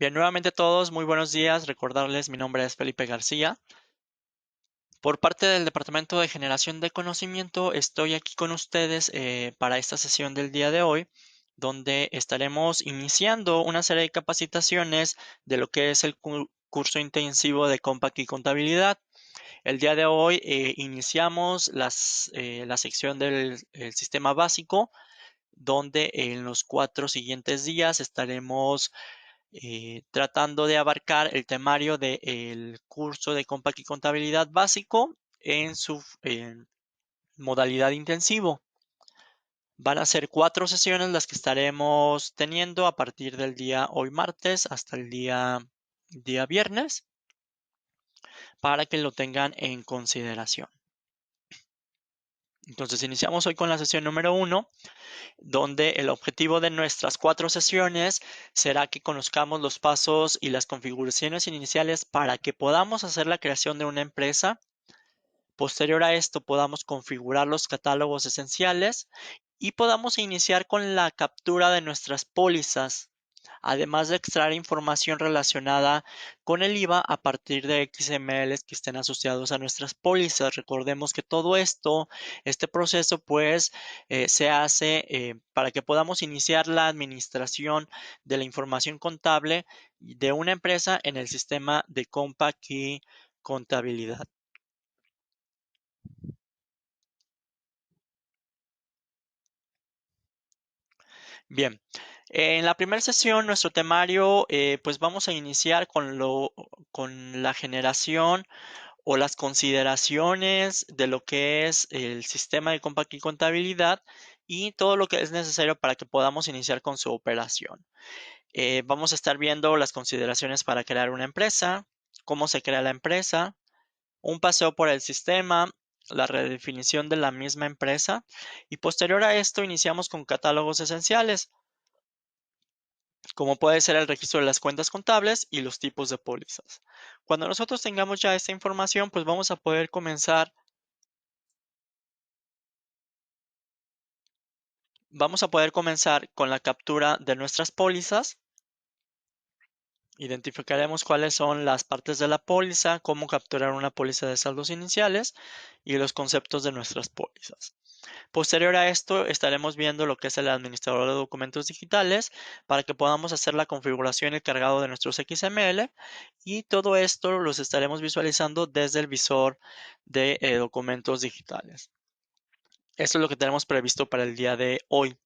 Bien, nuevamente a todos, muy buenos días. Recordarles, mi nombre es Felipe García. Por parte del Departamento de Generación de Conocimiento, estoy aquí con ustedes para esta sesión del día de hoy, donde estaremos iniciando una serie de capacitaciones de lo que es el curso intensivo de Compact y Contabilidad. El día de hoy iniciamos la sección del el sistema básico, donde en los 4 siguientes días estaremos tratando de abarcar el temario del curso de Compact y Contabilidad básico en su modalidad intensivo. Van a ser 4 sesiones las que estaremos teniendo a partir del día hoy martes hasta el día viernes para que lo tengan en consideración. Entonces iniciamos hoy con la sesión número 1, donde el objetivo de nuestras 4 sesiones será que conozcamos los pasos y las configuraciones iniciales para que podamos hacer la creación de una empresa. Posterior a esto, podamos configurar los catálogos esenciales y podamos iniciar con la captura de nuestras pólizas, además de extraer información relacionada con el IVA a partir de XMLs que estén asociados a nuestras pólizas. Recordemos que todo esto, este proceso, pues se hace para que podamos iniciar la administración de la información contable de una empresa en el sistema de Compact y Contabilidad. Bien, en la primera sesión, nuestro temario, pues vamos a iniciar con la generación o las consideraciones de lo que es el sistema de Compact y Contabilidad y todo lo que es necesario para que podamos iniciar con su operación. Vamos a estar viendo las consideraciones para crear una empresa, cómo se crea la empresa, un paseo por el sistema, la redefinición de la misma empresa y posterior a esto iniciamos con catálogos esenciales, como puede ser el registro de las cuentas contables y los tipos de pólizas. Cuando nosotros tengamos ya esta información, pues vamos a poder comenzar. Vamos a poder comenzar con la captura de nuestras pólizas. Identificaremos cuáles son las partes de la póliza, cómo capturar una póliza de saldos iniciales y los conceptos de nuestras pólizas. Posterior a esto, estaremos viendo lo que es el administrador de documentos digitales para que podamos hacer la configuración y el cargado de nuestros XML y todo esto los estaremos visualizando desde el visor de documentos digitales. Esto es lo que tenemos previsto para el día de hoy.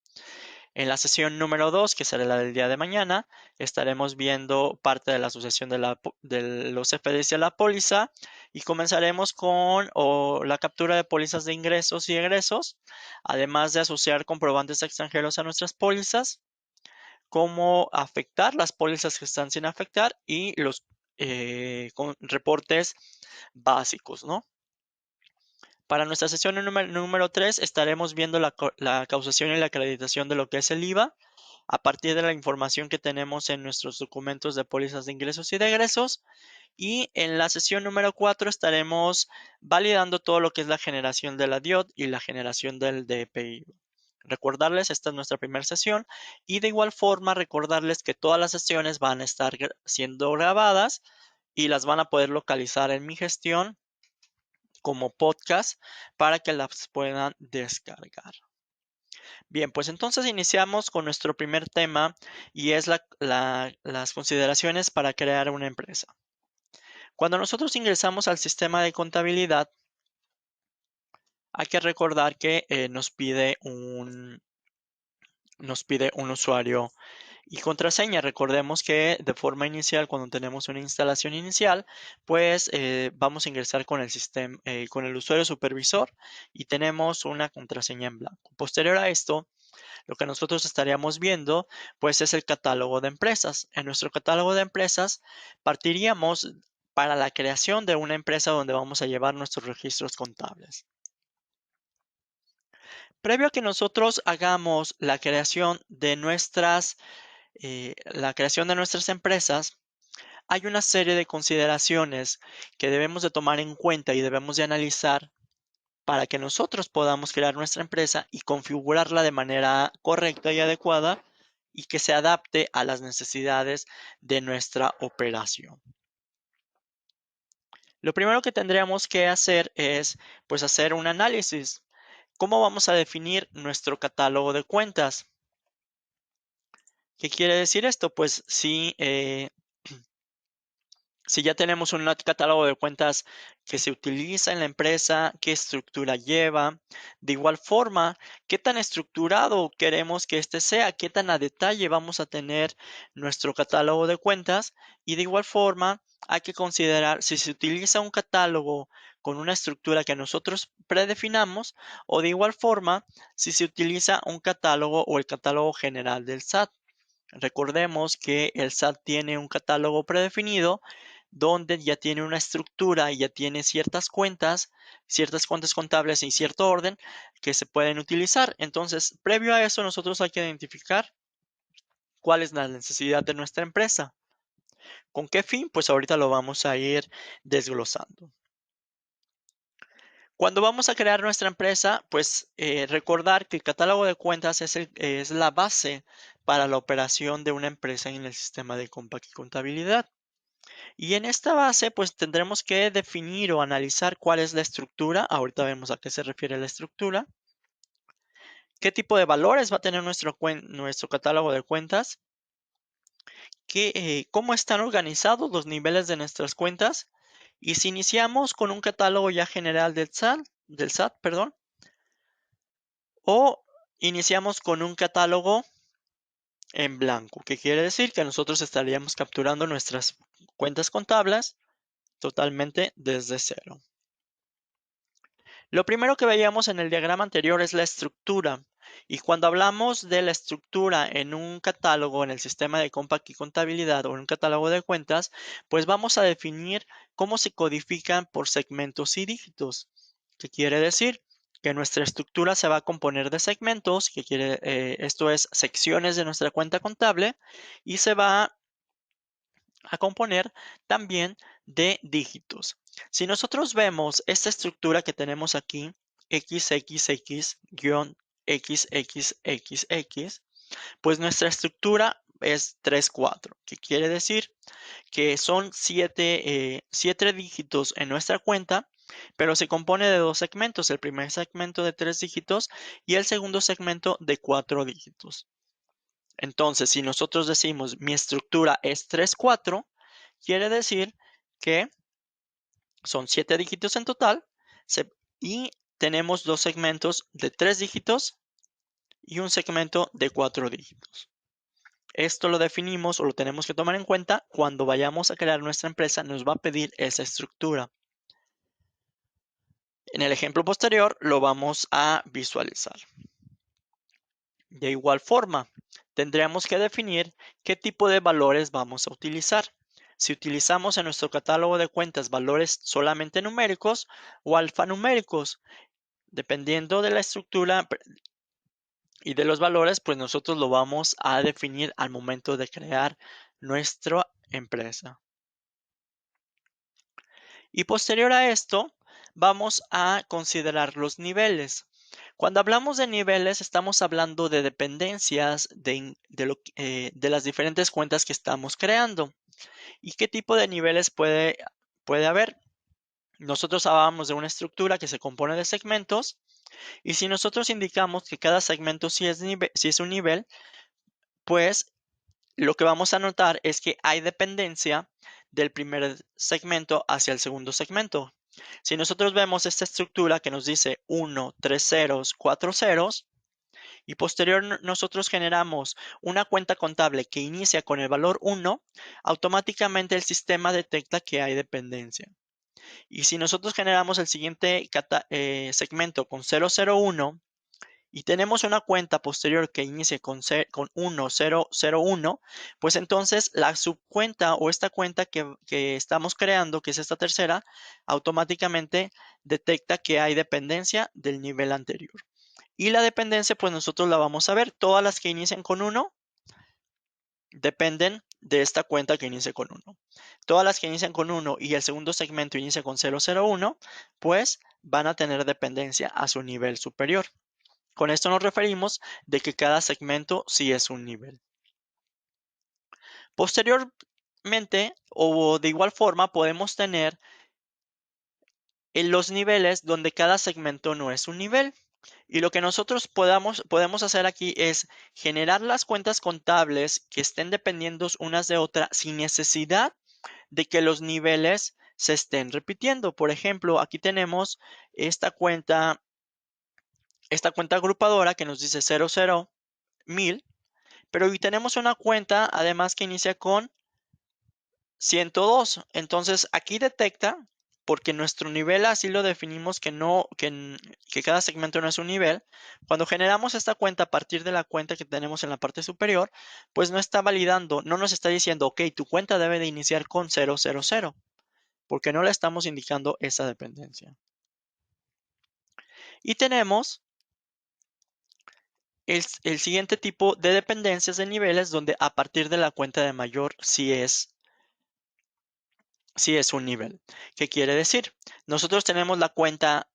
En la sesión número 2, que será la del día de mañana, estaremos viendo parte de la asociación de los FDIs a la póliza y comenzaremos con la captura de pólizas de ingresos y egresos, además de asociar comprobantes extranjeros a nuestras pólizas, cómo afectar las pólizas que están sin afectar y los reportes básicos, ¿no? Para nuestra sesión número 3 estaremos viendo la causación y la acreditación de lo que es el IVA a partir de la información que tenemos en nuestros documentos de pólizas de ingresos y de egresos. Y en la sesión número 4 estaremos validando todo lo que es la generación de la DIOT y la generación del DPI. Recordarles, esta es nuestra primera sesión y de igual forma recordarles que todas las sesiones van a estar siendo grabadas y las van a poder localizar en mi gestión como podcast para que las puedan descargar. Bien, pues entonces iniciamos con nuestro primer tema y es las consideraciones para crear una empresa. Cuando nosotros ingresamos al sistema de contabilidad, hay que recordar que nos pide un usuario y contraseña. Recordemos que de forma inicial, cuando tenemos una instalación inicial, pues vamos a ingresar con el sistema, con el usuario supervisor y tenemos una contraseña en blanco. Posterior a esto, lo que nosotros estaríamos viendo, pues es el catálogo de empresas. En nuestro catálogo de empresas partiríamos para la creación de una empresa donde vamos a llevar nuestros registros contables. Previo a que nosotros hagamos la creación de nuestras empresas, hay una serie de consideraciones que debemos de tomar en cuenta y debemos de analizar para que nosotros podamos crear nuestra empresa y configurarla de manera correcta y adecuada y que se adapte a las necesidades de nuestra operación. Lo primero que tendríamos que hacer es, pues, hacer un análisis. ¿Cómo vamos a definir nuestro catálogo de cuentas? ¿Qué quiere decir esto? Pues si ya tenemos un catálogo de cuentas que se utiliza en la empresa, qué estructura lleva, de igual forma, qué tan estructurado queremos que este sea, qué tan a detalle vamos a tener nuestro catálogo de cuentas y de igual forma hay que considerar si se utiliza un catálogo con una estructura que nosotros predefinamos o de igual forma si se utiliza un catálogo o el catálogo general del SAT. Recordemos que el SAT tiene un catálogo predefinido donde ya tiene una estructura y ya tiene ciertas cuentas contables y cierto orden que se pueden utilizar. Entonces, previo a eso, nosotros hay que identificar cuál es la necesidad de nuestra empresa. ¿Con qué fin? Pues ahorita lo vamos a ir desglosando. Cuando vamos a crear nuestra empresa, pues recordar que el catálogo de cuentas es la base para la operación de una empresa en el sistema de Compact y contabilidad. Y en esta base, pues tendremos que definir o analizar cuál es la estructura. Ahorita vemos a qué se refiere la estructura. ¿Qué tipo de valores va a tener nuestro catálogo de cuentas? ¿Cómo están organizados los niveles de nuestras cuentas? Y si iniciamos con un catálogo ya general del SAT, perdón, o iniciamos con un catálogo en blanco, que quiere decir que nosotros estaríamos capturando nuestras cuentas contables totalmente desde cero. Lo primero que veíamos en el diagrama anterior es la estructura. Y cuando hablamos de la estructura en un catálogo, en el sistema de Compact y contabilidad o en un catálogo de cuentas, pues vamos a definir cómo se codifican por segmentos y dígitos. ¿Qué quiere decir? Que nuestra estructura se va a componer de segmentos, esto es secciones de nuestra cuenta contable, y se va a componer también de dígitos. Si nosotros vemos esta estructura que tenemos aquí, XXX-XXXX, pues nuestra estructura es 3-4, que quiere decir que son 7 dígitos en nuestra cuenta, pero se compone de dos segmentos, el primer segmento de 3 dígitos y el segundo segmento de 4 dígitos. Entonces, si nosotros decimos mi estructura es 3-4, quiere decir que son 7 dígitos en total y tenemos dos segmentos de 3 dígitos y un segmento de 4 dígitos. Esto lo definimos o lo tenemos que tomar en cuenta cuando vayamos a crear nuestra empresa, nos va a pedir esa estructura. En el ejemplo posterior lo vamos a visualizar. De igual forma, tendríamos que definir qué tipo de valores vamos a utilizar. Si utilizamos en nuestro catálogo de cuentas valores solamente numéricos o alfanuméricos, dependiendo de la estructura y de los valores, pues nosotros lo vamos a definir al momento de crear nuestra empresa. Y posterior a esto, vamos a considerar los niveles. Cuando hablamos de niveles, estamos hablando de dependencias de las diferentes cuentas que estamos creando. ¿Y qué tipo de niveles puede haber? Nosotros hablábamos de una estructura que se compone de segmentos y si nosotros indicamos que cada segmento sí es un nivel, pues lo que vamos a notar es que hay dependencia del primer segmento hacia el segundo segmento. Si nosotros vemos esta estructura que nos dice 1, 3 ceros, 4 ceros, y posterior nosotros generamos una cuenta contable que inicia con el valor 1, automáticamente el sistema detecta que hay dependencia. Y si nosotros generamos el siguiente segmento con 001 y tenemos una cuenta posterior que inicie con 1001, pues entonces la subcuenta o esta cuenta que estamos creando, que es esta tercera, automáticamente detecta que hay dependencia del nivel anterior. Y la dependencia, pues nosotros la vamos a ver. Todas las que inician con 1 dependen de esta cuenta que inicia con 1. Todas las que inician con 1 y el segundo segmento inicia con 001, pues van a tener dependencia a su nivel superior. Con esto nos referimos de que cada segmento sí es un nivel. Posteriormente, o de igual forma, podemos tener en los niveles donde cada segmento no es un nivel. Y lo que nosotros podemos hacer aquí es generar las cuentas contables que estén dependiendo unas de otras sin necesidad de que los niveles se estén repitiendo. Por ejemplo, aquí tenemos esta cuenta agrupadora que nos dice 00,1000, pero hoy tenemos una cuenta además que inicia con 102. Entonces aquí detecta, porque nuestro nivel así lo definimos que no, que cada segmento no es un nivel. Cuando generamos esta cuenta a partir de la cuenta que tenemos en la parte superior, pues no está validando, no nos está diciendo, ok, tu cuenta debe de iniciar con 000, porque no le estamos indicando esa dependencia. Y tenemos el siguiente tipo de dependencias de niveles donde a partir de la cuenta de mayor sí es un nivel. ¿Qué quiere decir? Nosotros tenemos la cuenta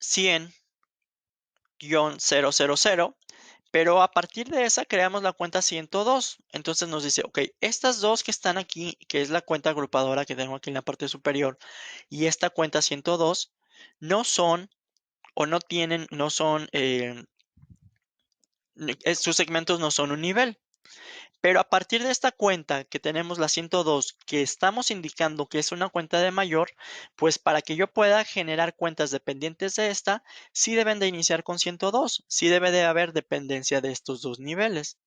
100-000, pero a partir de esa creamos la cuenta 102. Entonces nos dice, ok, estas dos que están aquí, que es la cuenta agrupadora que tengo aquí en la parte superior, y esta cuenta 102, no son o no tienen, no son, sus segmentos no son un nivel. Pero a partir de esta cuenta que tenemos la 102, que estamos indicando que es una cuenta de mayor, pues para que yo pueda generar cuentas dependientes de esta, sí deben de iniciar con 102, sí debe de haber dependencia de estos dos niveles.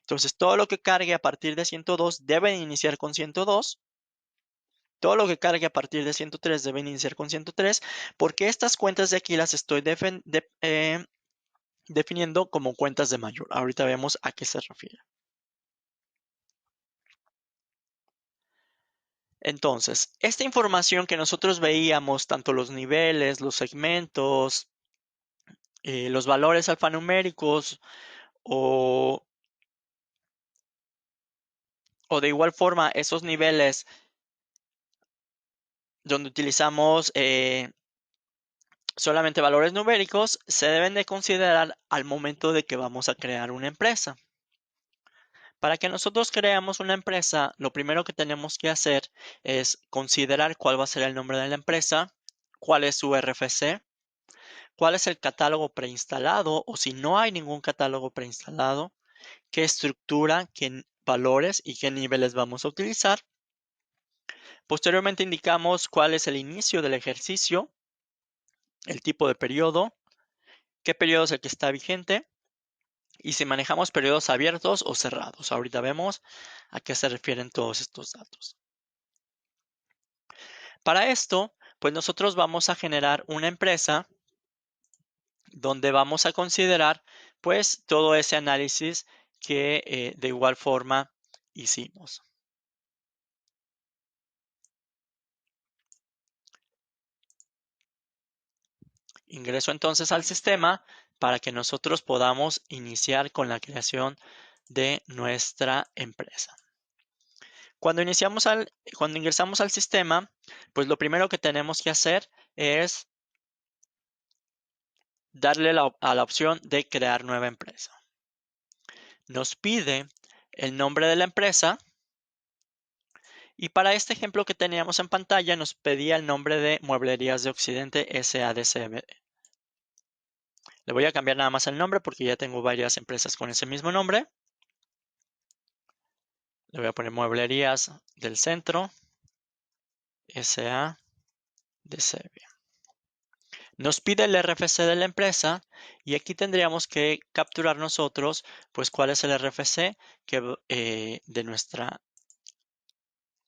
Entonces, todo lo que cargue a partir de 102 debe de iniciar con 102. Todo lo que cargue a partir de 103 debe iniciar con 103, porque estas cuentas de aquí las estoy definiendo como cuentas de mayor. Ahorita vemos a qué se refiere. Entonces, esta información que nosotros veíamos, tanto los niveles, los segmentos, los valores alfanuméricos o, de igual forma esos niveles donde utilizamos solamente valores numéricos, se deben de considerar al momento de que vamos a crear una empresa. Para que nosotros creamos una empresa, lo primero que tenemos que hacer es considerar cuál va a ser el nombre de la empresa, cuál es su RFC, cuál es el catálogo preinstalado o si no hay ningún catálogo preinstalado, qué estructura, qué valores y qué niveles vamos a utilizar. Posteriormente indicamos cuál es el inicio del ejercicio, el tipo de periodo, qué periodo es el que está vigente y si manejamos periodos abiertos o cerrados. Ahorita vemos a qué se refieren todos estos datos. Para esto, pues nosotros vamos a generar una empresa donde vamos a considerar pues todo ese análisis que de igual forma hicimos. Ingreso entonces al sistema para que nosotros podamos iniciar con la creación de nuestra empresa. Cuando ingresamos al sistema, pues lo primero que tenemos que hacer es darle a la opción de crear nueva empresa. Nos pide el nombre de la empresa y para este ejemplo que teníamos en pantalla nos pedía el nombre de Mueblerías de Occidente S.A.D.C.B. Le voy a cambiar nada más el nombre porque ya tengo varias empresas con ese mismo nombre. Le voy a poner Mueblerías del Centro S.A.D.C.B. Nos pide el RFC de la empresa y aquí tendríamos que capturar nosotros pues cuál es el RFC de nuestra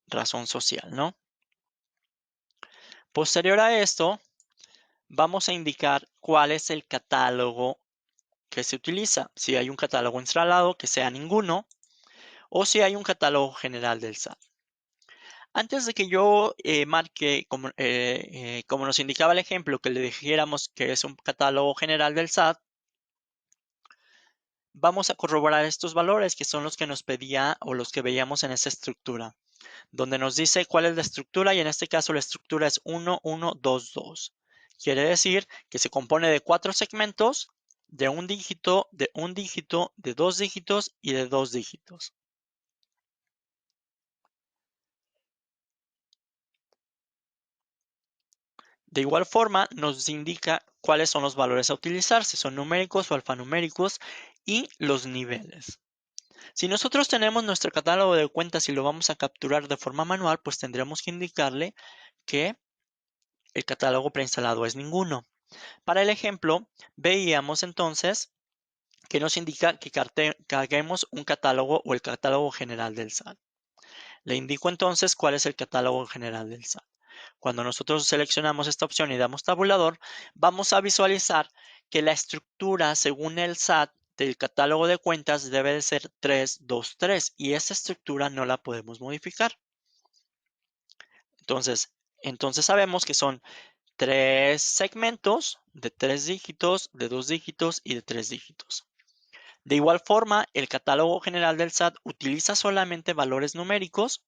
razón social, ¿no? Posterior a esto, vamos a indicar cuál es el catálogo que se utiliza. Si hay un catálogo instalado, que sea ninguno, o si hay un catálogo general del SAT. Antes de que yo marque, como nos indicaba el ejemplo, que le dijéramos que es un catálogo general del SAT, vamos a corroborar estos valores que son los que nos pedía o los que veíamos en esa estructura, donde nos dice cuál es la estructura y en este caso la estructura es 1122. Quiere decir que se compone de 4 segmentos, de un dígito, de 2 dígitos y de 2 dígitos. De igual forma, nos indica cuáles son los valores a utilizar, si son numéricos o alfanuméricos, y los niveles. Si nosotros tenemos nuestro catálogo de cuentas y lo vamos a capturar de forma manual, pues tendremos que indicarle que el catálogo preinstalado es ninguno. Para el ejemplo, veíamos entonces que nos indica que carguemos un catálogo o el catálogo general del SAT. Le indico entonces cuál es el catálogo general del SAT. Cuando nosotros seleccionamos esta opción y damos tabulador, vamos a visualizar que la estructura según el SAT del catálogo de cuentas debe de ser 323 y esa estructura no la podemos modificar. Entonces sabemos que son 3 segmentos de 3 dígitos, de 2 dígitos y de 3 dígitos. De igual forma, el catálogo general del SAT utiliza solamente valores numéricos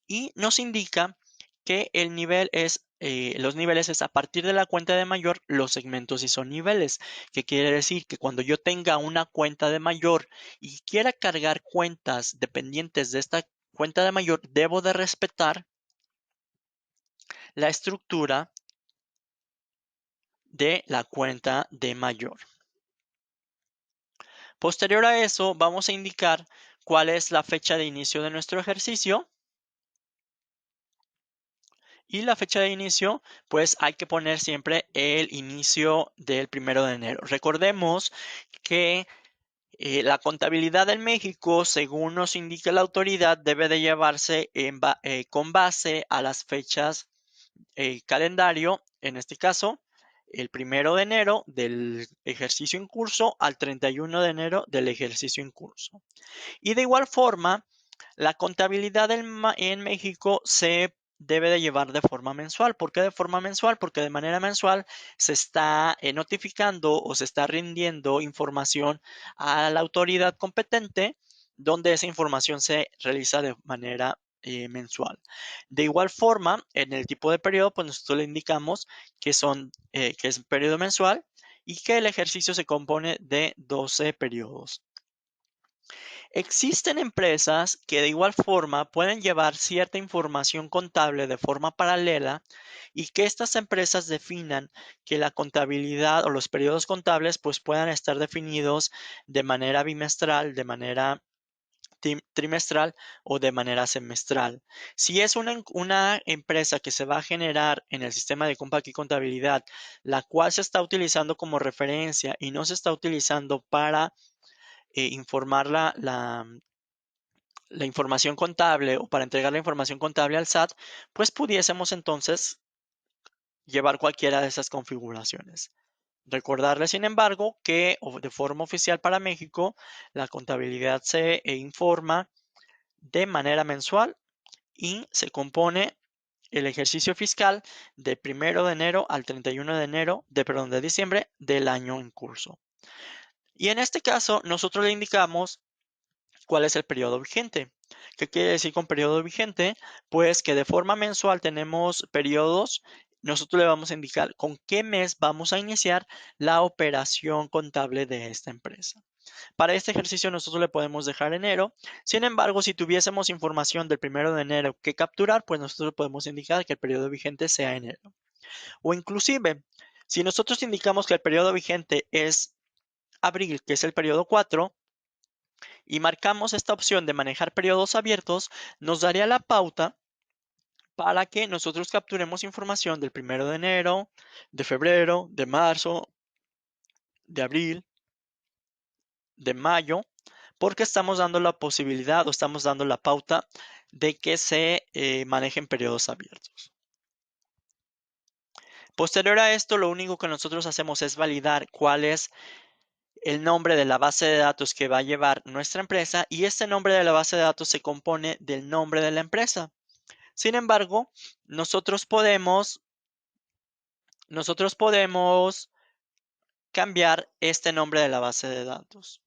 y nos indica que el nivel es, los niveles es a partir de la cuenta de mayor, los segmentos sí son niveles, que quiere decir que cuando yo tenga una cuenta de mayor y quiera cargar cuentas dependientes de esta cuenta de mayor, debo de respetar la estructura de la cuenta de mayor. Posterior a eso, vamos a indicar cuál es la fecha de inicio de nuestro ejercicio. Y la fecha de inicio, pues hay que poner siempre el inicio del 1 de enero. Recordemos que la contabilidad en México, según nos indica la autoridad, debe de llevarse con base a las fechas calendario, en este caso, el 1 de enero del ejercicio en curso al 31 de enero del ejercicio en curso. Y de igual forma, la contabilidad en México se debe de llevar de forma mensual. ¿Por qué de forma mensual? Porque de manera mensual se está notificando o se está rindiendo información a la autoridad competente, donde esa información se realiza de manera mensual. De igual forma, en el tipo de periodo, pues nosotros le indicamos que que es un periodo mensual y que el ejercicio se compone de 12 periodos. Existen empresas que de igual forma pueden llevar cierta información contable de forma paralela y que estas empresas definan que la contabilidad o los periodos contables pues puedan estar definidos de manera bimestral, de manera trimestral o de manera semestral. Si es una empresa que se va a generar en el sistema de compra y contabilidad, la cual se está utilizando como referencia y no se está utilizando para informar la información contable o para entregar la información contable al SAT, pues pudiésemos entonces llevar cualquiera de esas configuraciones. Recordarles, sin embargo, que de forma oficial para México, la contabilidad se informa de manera mensual y se compone el ejercicio fiscal de 1 de enero al 31 de enero, de diciembre del año en curso. Y en este caso, nosotros le indicamos ¿cuál es el periodo vigente? ¿Qué quiere decir con periodo vigente? Pues que de forma mensual tenemos periodos. Nosotros le vamos a indicar con qué mes vamos a iniciar la operación contable de esta empresa. Para este ejercicio nosotros le podemos dejar enero. Sin embargo, si tuviésemos información del 1 de enero que capturar, pues nosotros podemos indicar que el periodo vigente sea enero. O inclusive, si nosotros indicamos que el periodo vigente es abril, que es el periodo 4, y marcamos esta opción de manejar periodos abiertos, nos daría la pauta para que nosotros capturemos información del 1 de enero, de febrero, de marzo, de abril, de mayo, porque estamos dando la posibilidad o estamos dando la pauta de que se manejen periodos abiertos. Posterior a esto, lo único que nosotros hacemos es validar cuál es el nombre de la base de datos que va a llevar nuestra empresa y este nombre de la base de datos se compone del nombre de la empresa. Sin embargo, nosotros podemos cambiar este nombre de la base de datos.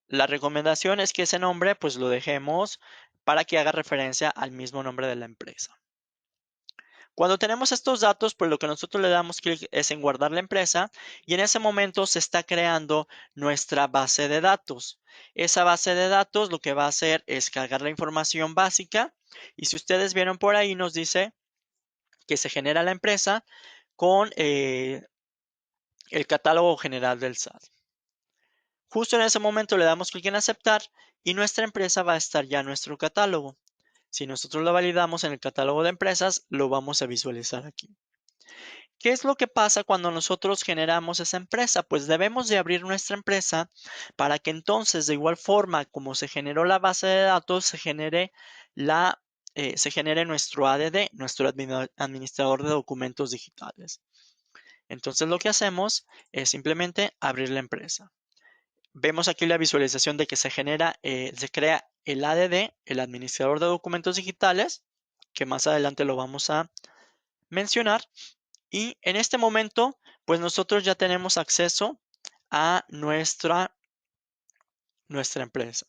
La recomendación es que ese nombre pues lo dejemos para que haga referencia al mismo nombre de la empresa. Cuando tenemos estos datos, pues lo que nosotros le damos clic es en guardar la empresa y en ese momento se está creando nuestra base de datos. Esa base de datos lo que va a hacer es cargar la información básica y si ustedes vieron por ahí nos dice que se genera la empresa, con el catálogo general del SAT. Justo en ese momento le damos clic en aceptar y nuestra empresa va a estar ya en nuestro catálogo. Si nosotros lo validamos en el catálogo de empresas, lo vamos a visualizar aquí. ¿Qué es lo que pasa cuando nosotros generamos esa empresa? Pues debemos de abrir nuestra empresa para que entonces, de igual forma como se generó la base de datos, se genere nuestro ADD, nuestro administrador de documentos digitales. Entonces lo que hacemos es simplemente abrir la empresa. Vemos aquí la visualización de que se crea el ADD, el administrador de documentos digitales, que más adelante lo vamos a mencionar. Y en este momento, pues nosotros ya tenemos acceso a nuestra empresa.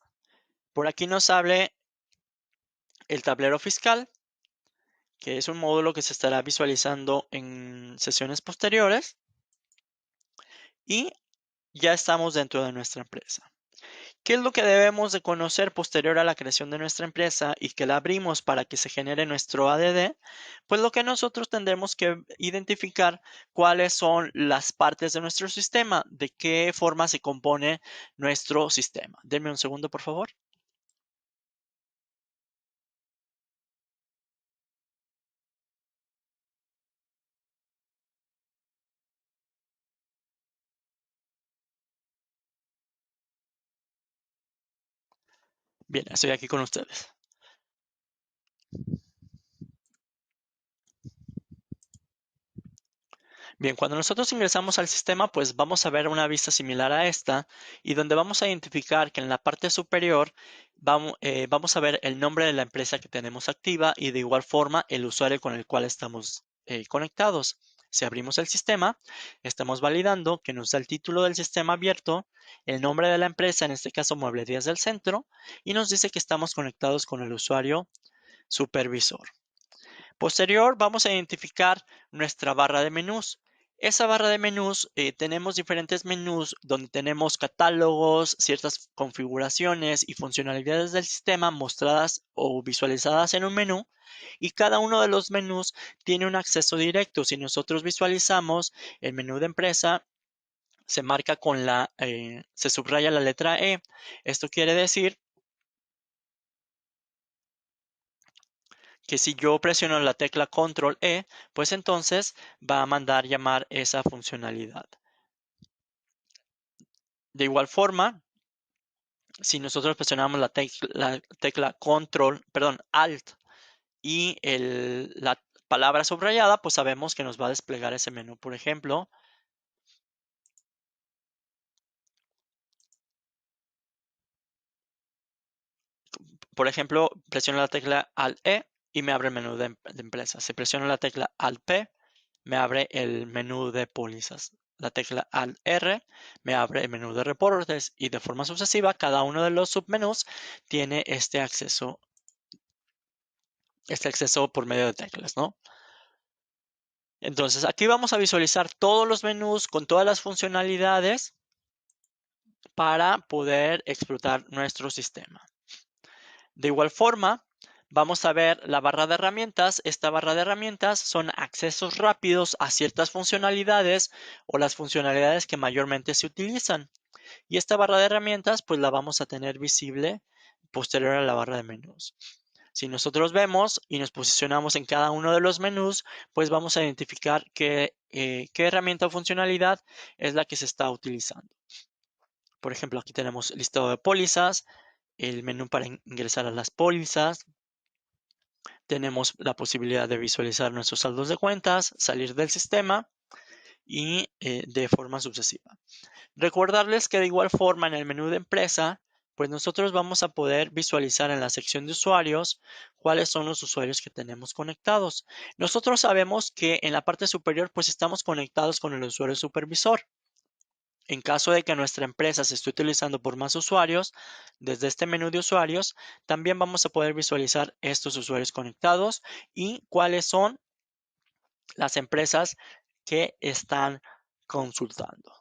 Por aquí nos abre el tablero fiscal, que es un módulo que se estará visualizando en sesiones posteriores. Y ya estamos dentro de nuestra empresa. ¿Qué es lo que debemos de conocer posterior a la creación de nuestra empresa y que la abrimos para que se genere nuestro ADD? Pues lo que nosotros tendremos que identificar cuáles son las partes de nuestro sistema, de qué forma se compone nuestro sistema. Denme un segundo, por favor. Bien, estoy aquí con ustedes. Bien, cuando nosotros ingresamos al sistema, pues vamos a ver una vista similar a esta y donde vamos a identificar que en la parte superior vamos a ver el nombre de la empresa que tenemos activa y de igual forma el usuario con el cual estamos conectados. Si abrimos el sistema, estamos validando que nos da el título del sistema abierto, el nombre de la empresa, en este caso Mueblerías del Centro, y nos dice que estamos conectados con el usuario supervisor. Posterior, vamos a identificar nuestra barra de menús. Esa barra de menús, tenemos diferentes menús donde tenemos catálogos, ciertas configuraciones y funcionalidades del sistema mostradas o visualizadas en un menú, y cada uno de los menús tiene un acceso directo. Si nosotros visualizamos el menú de empresa, se marca se subraya la letra E. Esto quiere decir que si yo presiono la tecla Control E, pues entonces va a mandar llamar esa funcionalidad. De igual forma, si nosotros presionamos la tecla Control, perdón, Alt y la palabra subrayada, pues sabemos que nos va a desplegar ese menú. Por ejemplo, presiono la tecla Alt E y me abre el menú de empresa. Si presiono la tecla Alt P, me abre el menú de pólizas. La tecla Alt R me abre el menú de reportes y de forma sucesiva cada uno de los submenús tiene este acceso por medio de teclas, ¿no? Entonces aquí vamos a visualizar todos los menús con todas las funcionalidades para poder explotar nuestro sistema. De igual forma, vamos a ver la barra de herramientas. Esta barra de herramientas son accesos rápidos a ciertas funcionalidades o las funcionalidades que mayormente se utilizan. Y esta barra de herramientas, pues la vamos a tener visible posterior a la barra de menús. Si nosotros vemos y nos posicionamos en cada uno de los menús, pues vamos a identificar qué herramienta o funcionalidad es la que se está utilizando. Por ejemplo, aquí tenemos listado de pólizas, el menú para ingresar a las pólizas. Tenemos la posibilidad de visualizar nuestros saldos de cuentas, salir del sistema y de forma sucesiva. Recordarles que de igual forma en el menú de empresa, pues nosotros vamos a poder visualizar en la sección de usuarios cuáles son los usuarios que tenemos conectados. Nosotros sabemos que en la parte superior pues estamos conectados con el usuario supervisor. En caso de que nuestra empresa se esté utilizando por más usuarios, desde este menú de usuarios, también vamos a poder visualizar estos usuarios conectados y cuáles son las empresas que están consultando.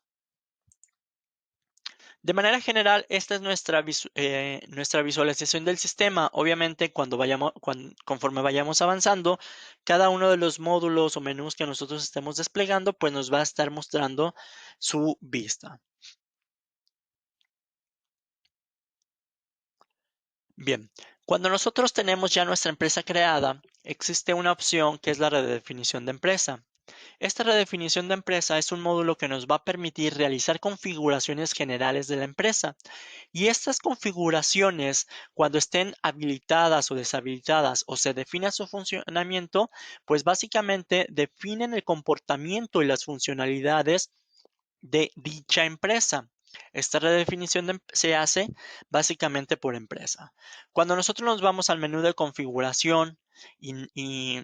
De manera general, esta es nuestra visualización del sistema. Obviamente, conforme vayamos avanzando, cada uno de los módulos o menús que nosotros estemos desplegando, pues nos va a estar mostrando su vista. Bien, cuando nosotros tenemos ya nuestra empresa creada, existe una opción que es la redefinición de empresa. Esta redefinición de empresa es un módulo que nos va a permitir realizar configuraciones generales de la empresa. Y estas configuraciones, cuando estén habilitadas o deshabilitadas o se defina su funcionamiento, pues básicamente definen el comportamiento y las funcionalidades de dicha empresa. Esta redefinición se hace básicamente por empresa. Cuando nosotros nos vamos al menú de configuración y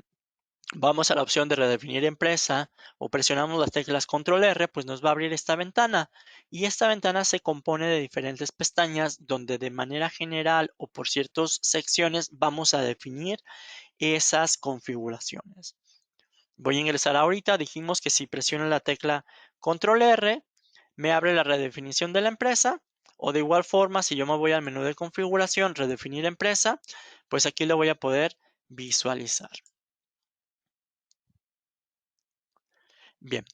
vamos a la opción de redefinir empresa o presionamos las teclas Control R, pues nos va a abrir esta ventana. Y esta ventana se compone de diferentes pestañas donde de manera general o por ciertas secciones vamos a definir esas configuraciones. Voy a ingresar ahorita. Dijimos que si presiono la tecla Control R, me abre la redefinición de la empresa. O de igual forma, si yo me voy al menú de configuración, redefinir empresa, pues aquí lo voy a poder visualizar. Bien,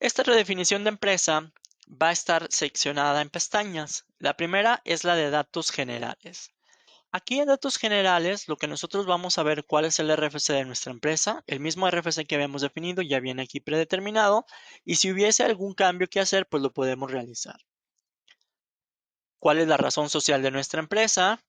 esta redefinición de empresa va a estar seccionada en pestañas. La primera es la de datos generales. Aquí en datos generales, lo que nosotros vamos a ver cuál es el RFC de nuestra empresa. El mismo RFC que habíamos definido ya viene aquí predeterminado. Y si hubiese algún cambio que hacer, pues lo podemos realizar. ¿Cuál es la razón social de nuestra empresa?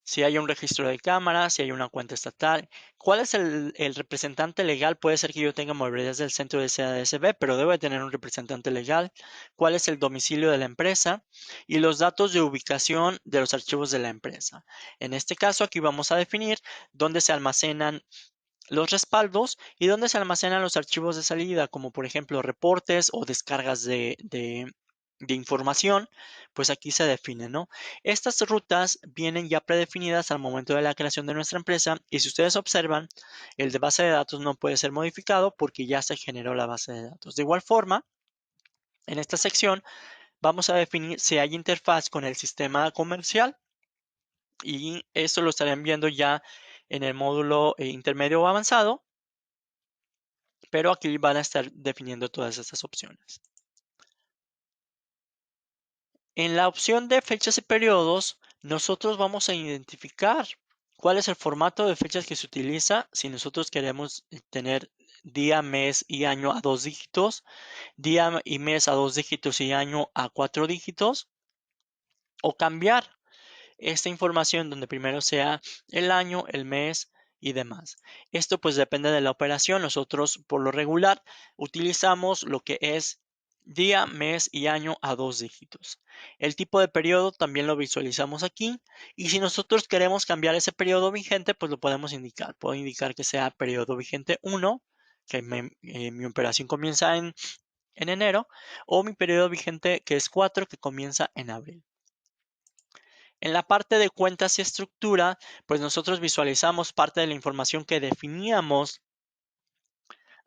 Si hay un registro de cámara, si hay una cuenta estatal. ¿Cuál es el representante legal? Puede ser que yo tenga movilidad del centro de CADSB, pero debo de tener un representante legal. ¿Cuál es el domicilio de la empresa? Y los datos de ubicación de los archivos de la empresa. En este caso, aquí vamos a definir dónde se almacenan los respaldos y dónde se almacenan los archivos de salida, como por ejemplo reportes o descargas de información, pues aquí se define, ¿no? Estas rutas vienen ya predefinidas al momento de la creación de nuestra empresa y si ustedes observan, el de base de datos no puede ser modificado porque ya se generó la base de datos. De igual forma, en esta sección vamos a definir si hay interfaz con el sistema comercial y eso lo estarán viendo ya en el módulo intermedio o avanzado, pero aquí van a estar definiendo todas estas opciones. En la opción de fechas y periodos, nosotros vamos a identificar cuál es el formato de fechas que se utiliza si nosotros queremos tener día, mes y año a 2 dígitos, día y mes a 2 dígitos y año a 4 dígitos, o cambiar esta información donde primero sea el año, el mes y demás. Esto pues depende de la operación. Nosotros por lo regular utilizamos lo que es día, mes y año a 2 dígitos. El tipo de periodo también lo visualizamos aquí y si nosotros queremos cambiar ese periodo vigente pues lo podemos indicar. Puedo indicar que sea periodo vigente 1, que mi operación comienza en enero, o mi periodo vigente que es 4, que comienza en abril. En la parte de cuentas y estructura, pues nosotros visualizamos parte de la información que definíamos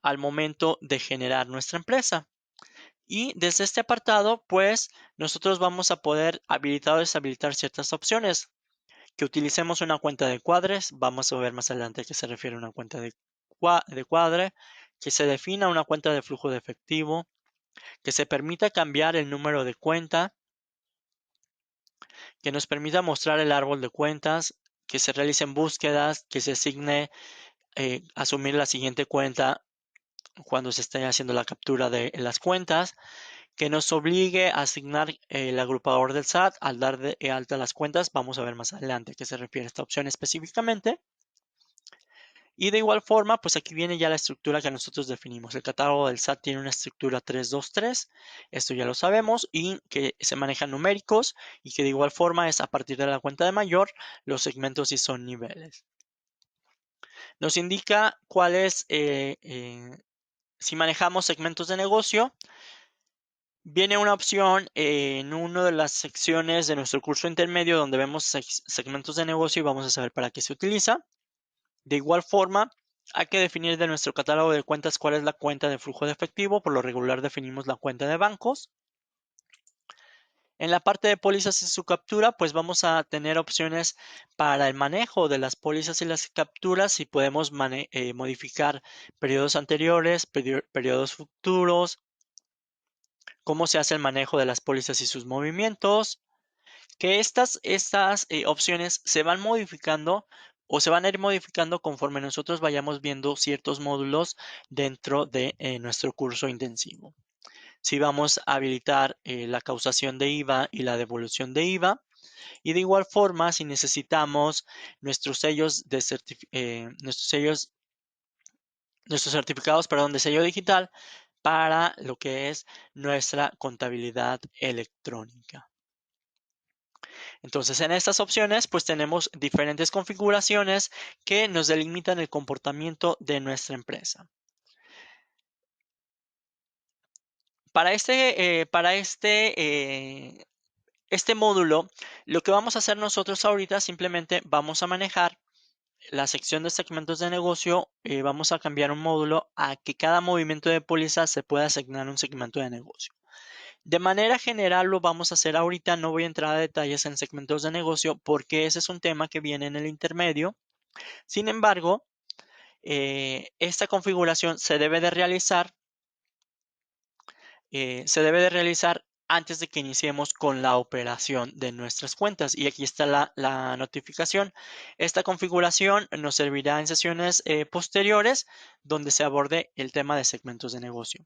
al momento de generar nuestra empresa. Y desde este apartado, pues nosotros vamos a poder habilitar o deshabilitar ciertas opciones. Que utilicemos una cuenta de cuadres, vamos a ver más adelante a qué se refiere una cuenta de cuadre, que se defina una cuenta de flujo de efectivo, que se permita cambiar el número de cuenta, que nos permita mostrar el árbol de cuentas, que se realicen búsquedas, que se asigne asumir la siguiente cuenta cuando se esté haciendo la captura de las cuentas, que nos obligue a asignar el agrupador del SAT al dar de alta las cuentas. Vamos a ver más adelante a qué se refiere esta opción específicamente. Y de igual forma, pues aquí viene ya la estructura que nosotros definimos. El catálogo del SAT tiene una estructura 323, esto ya lo sabemos, y que se manejan numéricos y que de igual forma es a partir de la cuenta de mayor, los segmentos sí son niveles. Nos indica cuáles, si manejamos segmentos de negocio, viene una opción en una de las secciones de nuestro curso intermedio donde vemos segmentos de negocio y vamos a saber para qué se utiliza. De igual forma, hay que definir de nuestro catálogo de cuentas cuál es la cuenta de flujo de efectivo. Por lo regular definimos la cuenta de bancos. En la parte de pólizas y su captura, pues vamos a tener opciones para el manejo de las pólizas y las capturas y podemos modificar periodos anteriores, periodos futuros, cómo se hace el manejo de las pólizas y sus movimientos, que estas opciones se van modificando o se van a ir modificando conforme nosotros vayamos viendo ciertos módulos dentro de nuestro curso intensivo. Si vamos a habilitar la causación de IVA y la devolución de IVA, y de igual forma, si necesitamos nuestros sellos de nuestros certificados, perdón, de sello digital para lo que es nuestra contabilidad electrónica. Entonces, en estas opciones, pues tenemos diferentes configuraciones que nos delimitan el comportamiento de nuestra empresa. Este módulo, lo que vamos a hacer nosotros ahorita, simplemente vamos a manejar la sección de segmentos de negocio, vamos a cambiar un módulo a que cada movimiento de póliza se pueda asignar un segmento de negocio. De manera general lo vamos a hacer ahorita, no voy a entrar a detalles en segmentos de negocio porque ese es un tema que viene en el intermedio. Sin embargo, esta configuración se debe de realizar antes de que iniciemos con la operación de nuestras cuentas. Y aquí está la notificación. Esta configuración nos servirá en sesiones posteriores donde se aborde el tema de segmentos de negocio.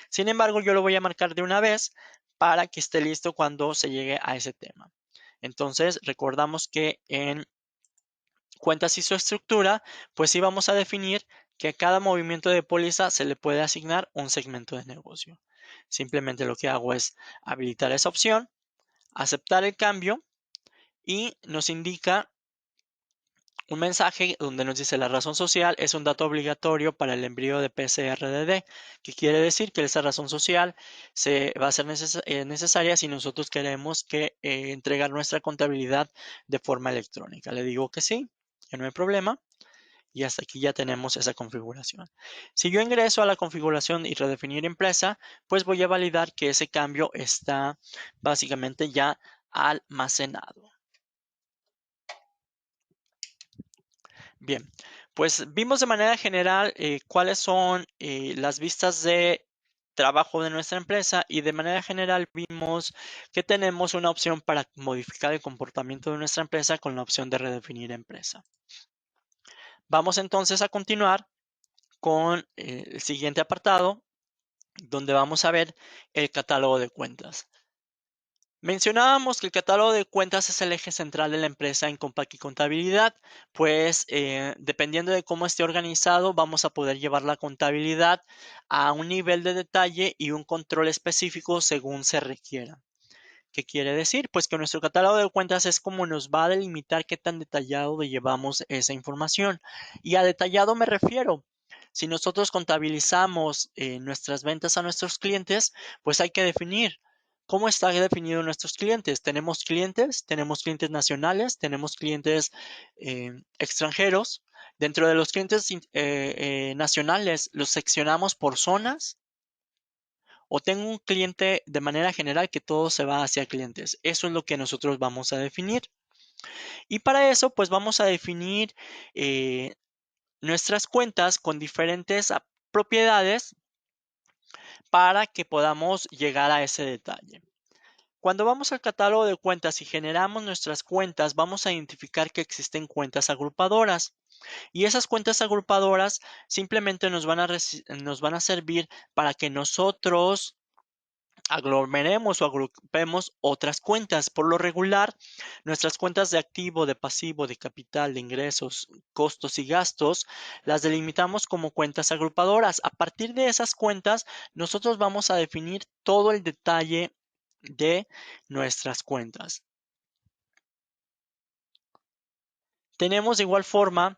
Sin embargo, yo lo voy a marcar de una vez para que esté listo cuando se llegue a ese tema. Entonces, recordamos que en cuentas y su estructura, pues sí vamos a definir que a cada movimiento de póliza se le puede asignar un segmento de negocio. Simplemente lo que hago es habilitar esa opción, aceptar el cambio y nos indica un mensaje donde nos dice la razón social es un dato obligatorio para el envío de PCRDD, que quiere decir que esa razón social se va a ser necesaria si nosotros queremos entregar nuestra contabilidad de forma electrónica. Le digo que sí, que no hay problema. Y hasta aquí ya tenemos esa configuración. Si yo ingreso a la configuración y redefinir empresa, pues voy a validar que ese cambio está básicamente ya almacenado. Bien, pues vimos de manera general cuáles son las vistas de trabajo de nuestra empresa y de manera general vimos que tenemos una opción para modificar el comportamiento de nuestra empresa con la opción de redefinir empresa. Vamos entonces a continuar con el siguiente apartado, donde vamos a ver el catálogo de cuentas. Mencionábamos que el catálogo de cuentas es el eje central de la empresa en Compaq y Contabilidad, pues dependiendo de cómo esté organizado, vamos a poder llevar la contabilidad a un nivel de detalle y un control específico según se requiera. ¿Qué quiere decir? Pues que nuestro catálogo de cuentas es como nos va a delimitar qué tan detallado llevamos esa información. Y a detallado me refiero. Si nosotros contabilizamos nuestras ventas a nuestros clientes, pues hay que definir cómo está definido nuestros clientes. Tenemos clientes nacionales, tenemos clientes extranjeros. Dentro de los clientes nacionales, los seccionamos por zonas o tengo un cliente de manera general que todo se va hacia clientes. Eso es lo que nosotros vamos a definir. Y para eso, pues vamos a definir eh, nuestras cuentas con diferentes propiedades para que podamos llegar a ese detalle. Cuando vamos al catálogo de cuentas y generamos nuestras cuentas, vamos a identificar que existen cuentas agrupadoras. Y esas cuentas agrupadoras simplemente nos van a servir para que nosotros aglomeremos o agrupemos otras cuentas. Por lo regular, nuestras cuentas de activo, de pasivo, de capital, de ingresos, costos y gastos, las delimitamos como cuentas agrupadoras. A partir de esas cuentas, nosotros vamos a definir todo el detalle de nuestras cuentas. Tenemos de igual forma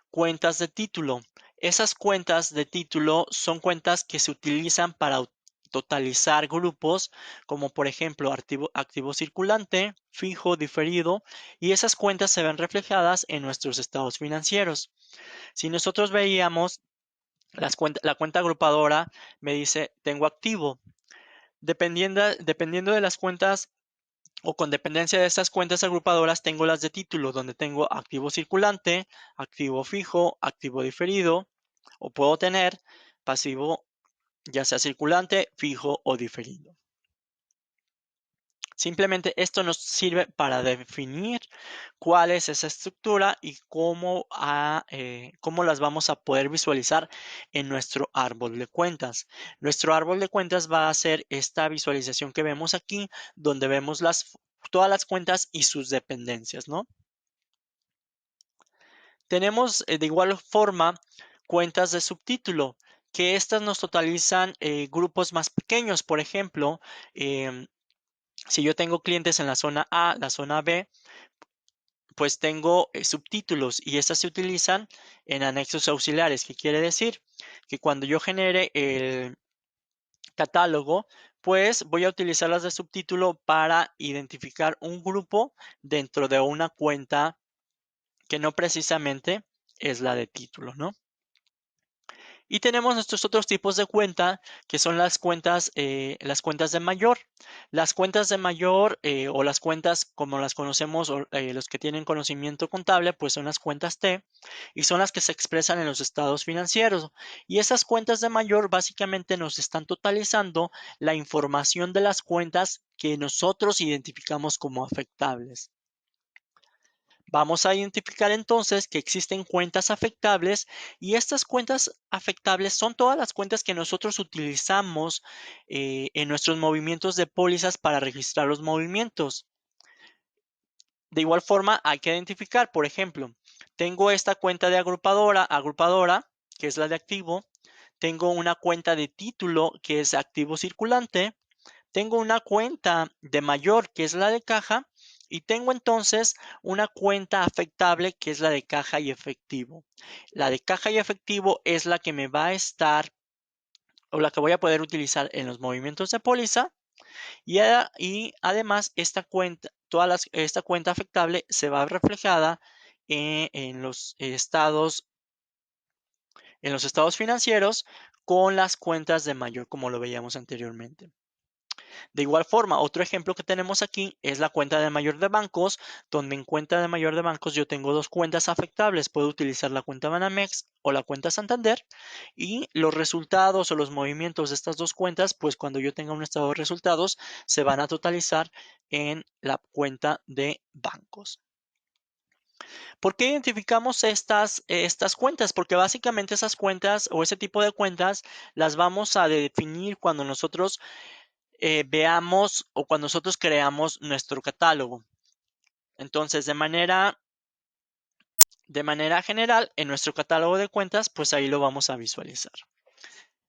cuentas de título. Esas cuentas de título son cuentas que se utilizan para totalizar grupos como por ejemplo activo circulante, fijo, diferido, y esas cuentas se ven reflejadas en nuestros estados financieros. Si nosotros veíamos la cuenta agrupadora, me dice tengo activo. Dependiendo de las cuentas o con dependencia de estas cuentas agrupadoras tengo las de título, donde tengo activo circulante, activo fijo, activo diferido, o puedo tener pasivo ya sea circulante, fijo o diferido. Simplemente esto nos sirve para definir cuál es esa estructura y cómo las vamos a poder visualizar en nuestro árbol de cuentas. Nuestro árbol de cuentas va a ser esta visualización que vemos aquí, donde vemos todas las cuentas y sus dependencias, ¿no? Tenemos de igual forma cuentas de subtítulo, que estas nos totalizan grupos más pequeños. Por ejemplo, si yo tengo clientes en la zona A, la zona B, pues tengo subtítulos y estas se utilizan en anexos auxiliares, que quiere decir que cuando yo genere el catálogo, pues voy a utilizar las de subtítulo para identificar un grupo dentro de una cuenta que no precisamente es la de título, ¿no? Y tenemos nuestros otros tipos de cuenta, que son las cuentas de mayor. Las cuentas de mayor o las cuentas como las conocemos, los que tienen conocimiento contable, pues son las cuentas T y son las que se expresan en los estados financieros. Y esas cuentas de mayor básicamente nos están totalizando la información de las cuentas que nosotros identificamos como afectables. Vamos a identificar entonces que existen cuentas afectables y estas cuentas afectables son todas las cuentas que nosotros utilizamos en nuestros movimientos de pólizas para registrar los movimientos. De igual forma, hay que identificar, por ejemplo, tengo esta cuenta de agrupadora, que es la de activo, tengo una cuenta de título, que es activo circulante, tengo una cuenta de mayor, que es la de caja, y tengo entonces una cuenta afectable, que es la de caja y efectivo. La de caja y efectivo es la que me va a estar o la que voy a poder utilizar en los movimientos de póliza y además esta cuenta afectable se va reflejada en los estados financieros con las cuentas de mayor, como lo veíamos anteriormente. De igual forma, otro ejemplo que tenemos aquí es la cuenta de mayor de bancos, donde en cuenta de mayor de bancos yo tengo dos cuentas afectables. Puedo utilizar la cuenta Banamex o la cuenta Santander y los resultados o los movimientos de estas dos cuentas, pues cuando yo tenga un estado de resultados, se van a totalizar en la cuenta de bancos. ¿Por qué identificamos estas cuentas? Porque básicamente esas cuentas o ese tipo de cuentas las vamos a definir cuando nosotros veamos o cuando nosotros creamos nuestro catálogo. Entonces, de manera general, en nuestro catálogo de cuentas, pues ahí lo vamos a visualizar.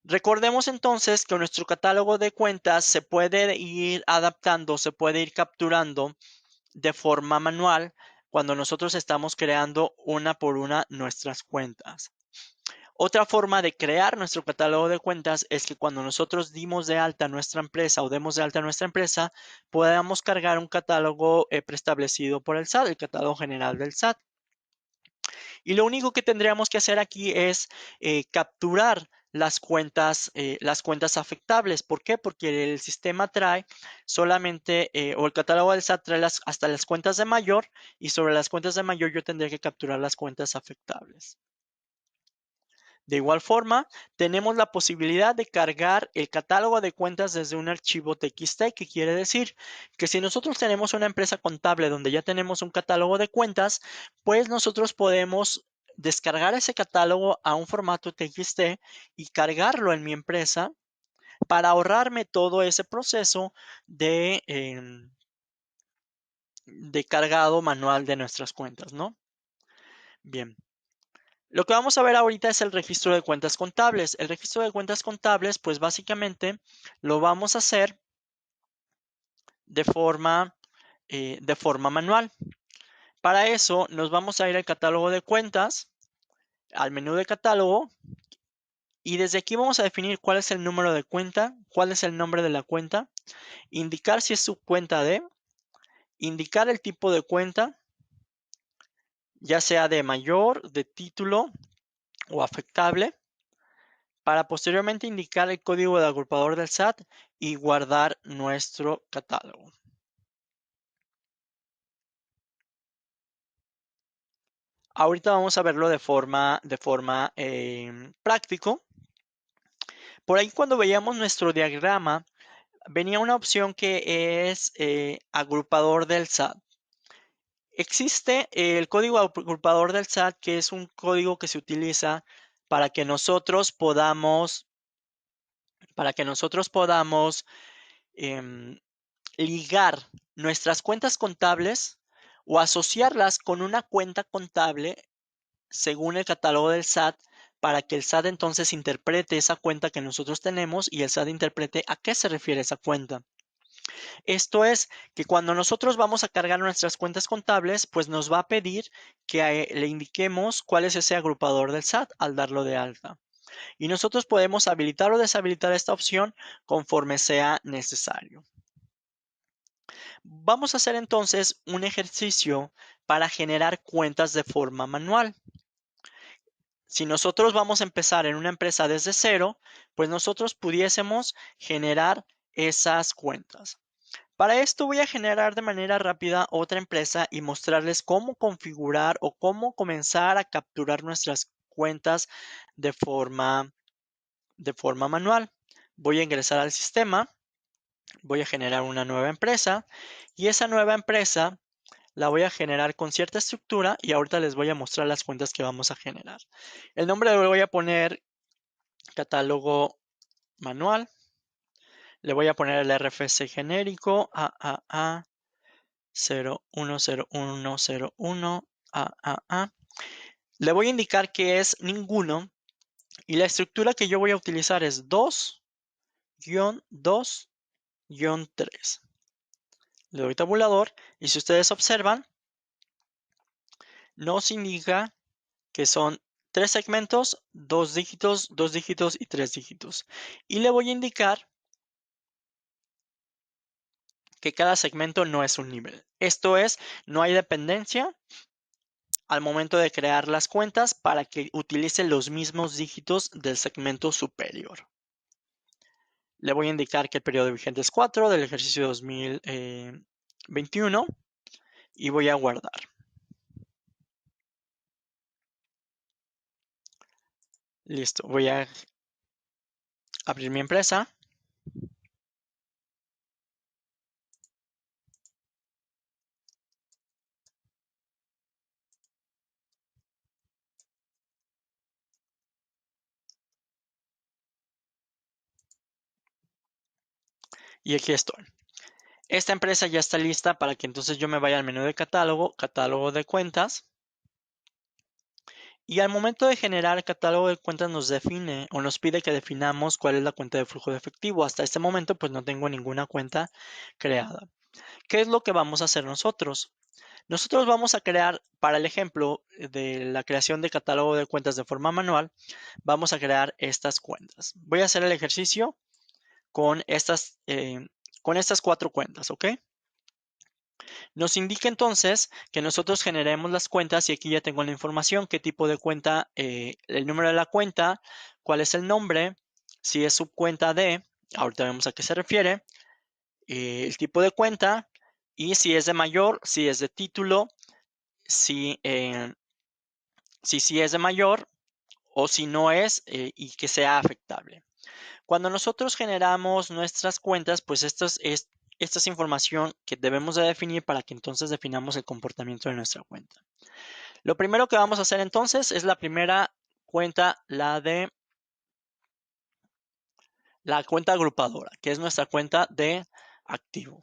Recordemos entonces que nuestro catálogo de cuentas se puede ir adaptando, se puede ir capturando de forma manual cuando nosotros estamos creando una por una nuestras cuentas. Otra forma de crear nuestro catálogo de cuentas es que cuando nosotros dimos de alta nuestra empresa o demos de alta nuestra empresa, podamos cargar un catálogo preestablecido por el SAT, el catálogo general del SAT. Y lo único que tendríamos que hacer aquí es capturar las cuentas afectables. ¿Por qué? Porque el sistema trae solamente, o el catálogo del SAT trae hasta las cuentas de mayor y sobre las cuentas de mayor yo tendría que capturar las cuentas afectables. De igual forma, tenemos la posibilidad de cargar el catálogo de cuentas desde un archivo TXT, que quiere decir que si nosotros tenemos una empresa contable donde ya tenemos un catálogo de cuentas, pues nosotros podemos descargar ese catálogo a un formato TXT y cargarlo en mi empresa para ahorrarme todo ese proceso de cargado manual de nuestras cuentas, ¿no? Bien. Lo que vamos a ver ahorita es el registro de cuentas contables. El registro de cuentas contables, pues básicamente lo vamos a hacer de forma manual. Para eso nos vamos a ir al catálogo de cuentas, al menú de catálogo, y desde aquí vamos a definir cuál es el número de cuenta, cuál es el nombre de la cuenta, indicar si es su cuenta de, indicar el tipo de cuenta, ya sea de mayor, de título o afectable, para posteriormente indicar el código de agrupador del SAT y guardar nuestro catálogo. Ahorita vamos a verlo de forma práctico. Por ahí cuando veíamos nuestro diagrama, venía una opción que es agrupador del SAT. Existe el código agrupador del SAT, que es un código que se utiliza para que nosotros podamos, em, ligar nuestras cuentas contables o asociarlas con una cuenta contable según el catálogo del SAT, para que el SAT entonces interprete esa cuenta que nosotros tenemos y el SAT interprete a qué se refiere esa cuenta. Esto es que cuando nosotros vamos a cargar nuestras cuentas contables, pues nos va a pedir que le indiquemos cuál es ese agrupador del SAT al darlo de alta. Y nosotros podemos habilitar o deshabilitar esta opción conforme sea necesario. Vamos a hacer entonces un ejercicio para generar cuentas de forma manual. Si nosotros vamos a empezar en una empresa desde cero, pues nosotros pudiésemos generar esas cuentas. Para esto voy a generar de manera rápida otra empresa y mostrarles cómo configurar o cómo comenzar a capturar nuestras cuentas de forma manual. Voy a ingresar al sistema, voy a generar una nueva empresa y esa nueva empresa la voy a generar con cierta estructura y ahorita les voy a mostrar las cuentas que vamos a generar. El nombre le voy a poner catálogo manual. Le voy a poner el RFC genérico AAA 010101 AAA. Le voy a indicar que es ninguno y la estructura que yo voy a utilizar es 2-2-3. Le doy tabulador y si ustedes observan, nos indica que son 3 segmentos, 2 dígitos, 2 dígitos y 3 dígitos. Y le voy a indicar que cada segmento no es un nivel. Esto es, no hay dependencia al momento de crear las cuentas para que utilicen los mismos dígitos del segmento superior. Le voy a indicar que el periodo vigente es 4 del ejercicio 2021 y voy a guardar. Listo, voy a abrir mi empresa. Y aquí estoy. Esta empresa ya está lista para que entonces yo me vaya al menú de catálogo, catálogo de cuentas. Y al momento de generar el catálogo de cuentas nos define o nos pide que definamos cuál es la cuenta de flujo de efectivo. Hasta este momento pues no tengo ninguna cuenta creada. ¿Qué es lo que vamos a hacer nosotros? Nosotros vamos a crear, para el ejemplo de la creación de catálogo de cuentas de forma manual, vamos a crear estas cuentas. Voy a hacer el ejercicio con estas 4 cuentas, ¿ok? Nos indica entonces que nosotros generemos las cuentas y aquí ya tengo la información, qué tipo de cuenta, el número de la cuenta, cuál es el nombre, si es subcuenta de, ahorita vemos a qué se refiere, el tipo de cuenta y si es de mayor, si es de título, si es de mayor o si no es y que sea afectable. Cuando nosotros generamos nuestras cuentas, pues esta es información que debemos de definir para que entonces definamos el comportamiento de nuestra cuenta. Lo primero que vamos a hacer entonces es la primera cuenta, la cuenta agrupadora, que es nuestra cuenta de activo.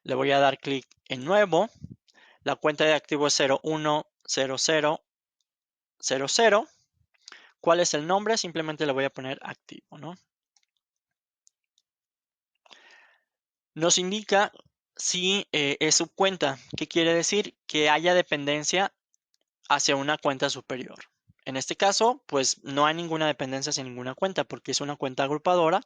Le voy a dar clic en nuevo. La cuenta de activo es 010000. ¿Cuál es el nombre? Simplemente le voy a poner activo, ¿no? Nos indica si es subcuenta. ¿Qué quiere decir? Que haya dependencia hacia una cuenta superior. En este caso, pues no hay ninguna dependencia hacia ninguna cuenta porque es una cuenta agrupadora.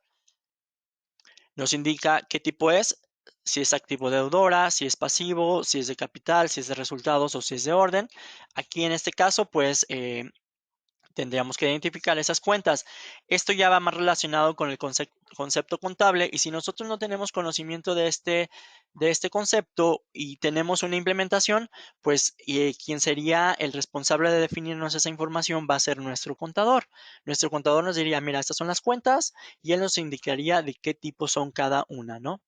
Nos indica qué tipo es, si es activo deudora, si es pasivo, si es de capital, si es de resultados o si es de orden. Aquí en este caso, pues tendríamos que identificar esas cuentas. Esto ya va más relacionado con el concepto contable, y si nosotros no tenemos conocimiento de este concepto y tenemos una implementación, pues quien sería el responsable de definirnos esa información va a ser nuestro contador. Nuestro contador nos diría, mira, estas son las cuentas, y él nos indicaría de qué tipo son cada una, ¿no?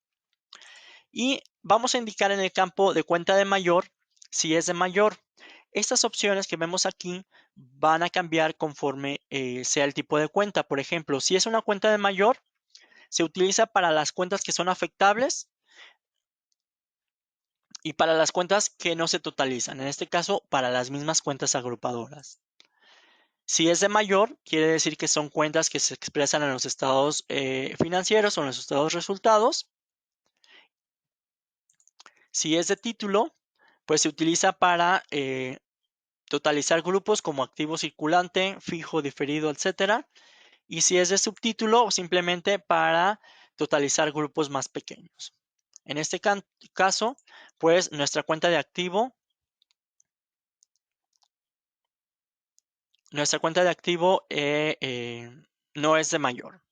Y vamos a indicar en el campo de cuenta de mayor si es de mayor. Estas opciones que vemos aquí van a cambiar conforme sea el tipo de cuenta. Por ejemplo, si es una cuenta de mayor, se utiliza para las cuentas que son afectables y para las cuentas que no se totalizan. En este caso, para las mismas cuentas agrupadoras. Si es de mayor, quiere decir que son cuentas que se expresan en los estados financieros o en los estados resultados. Si es de título, pues se utiliza para totalizar grupos como activo circulante, fijo, diferido, etcétera. Y si es de subtítulo, simplemente para totalizar grupos más pequeños. En este caso, pues nuestra cuenta de activo, no es de mayor.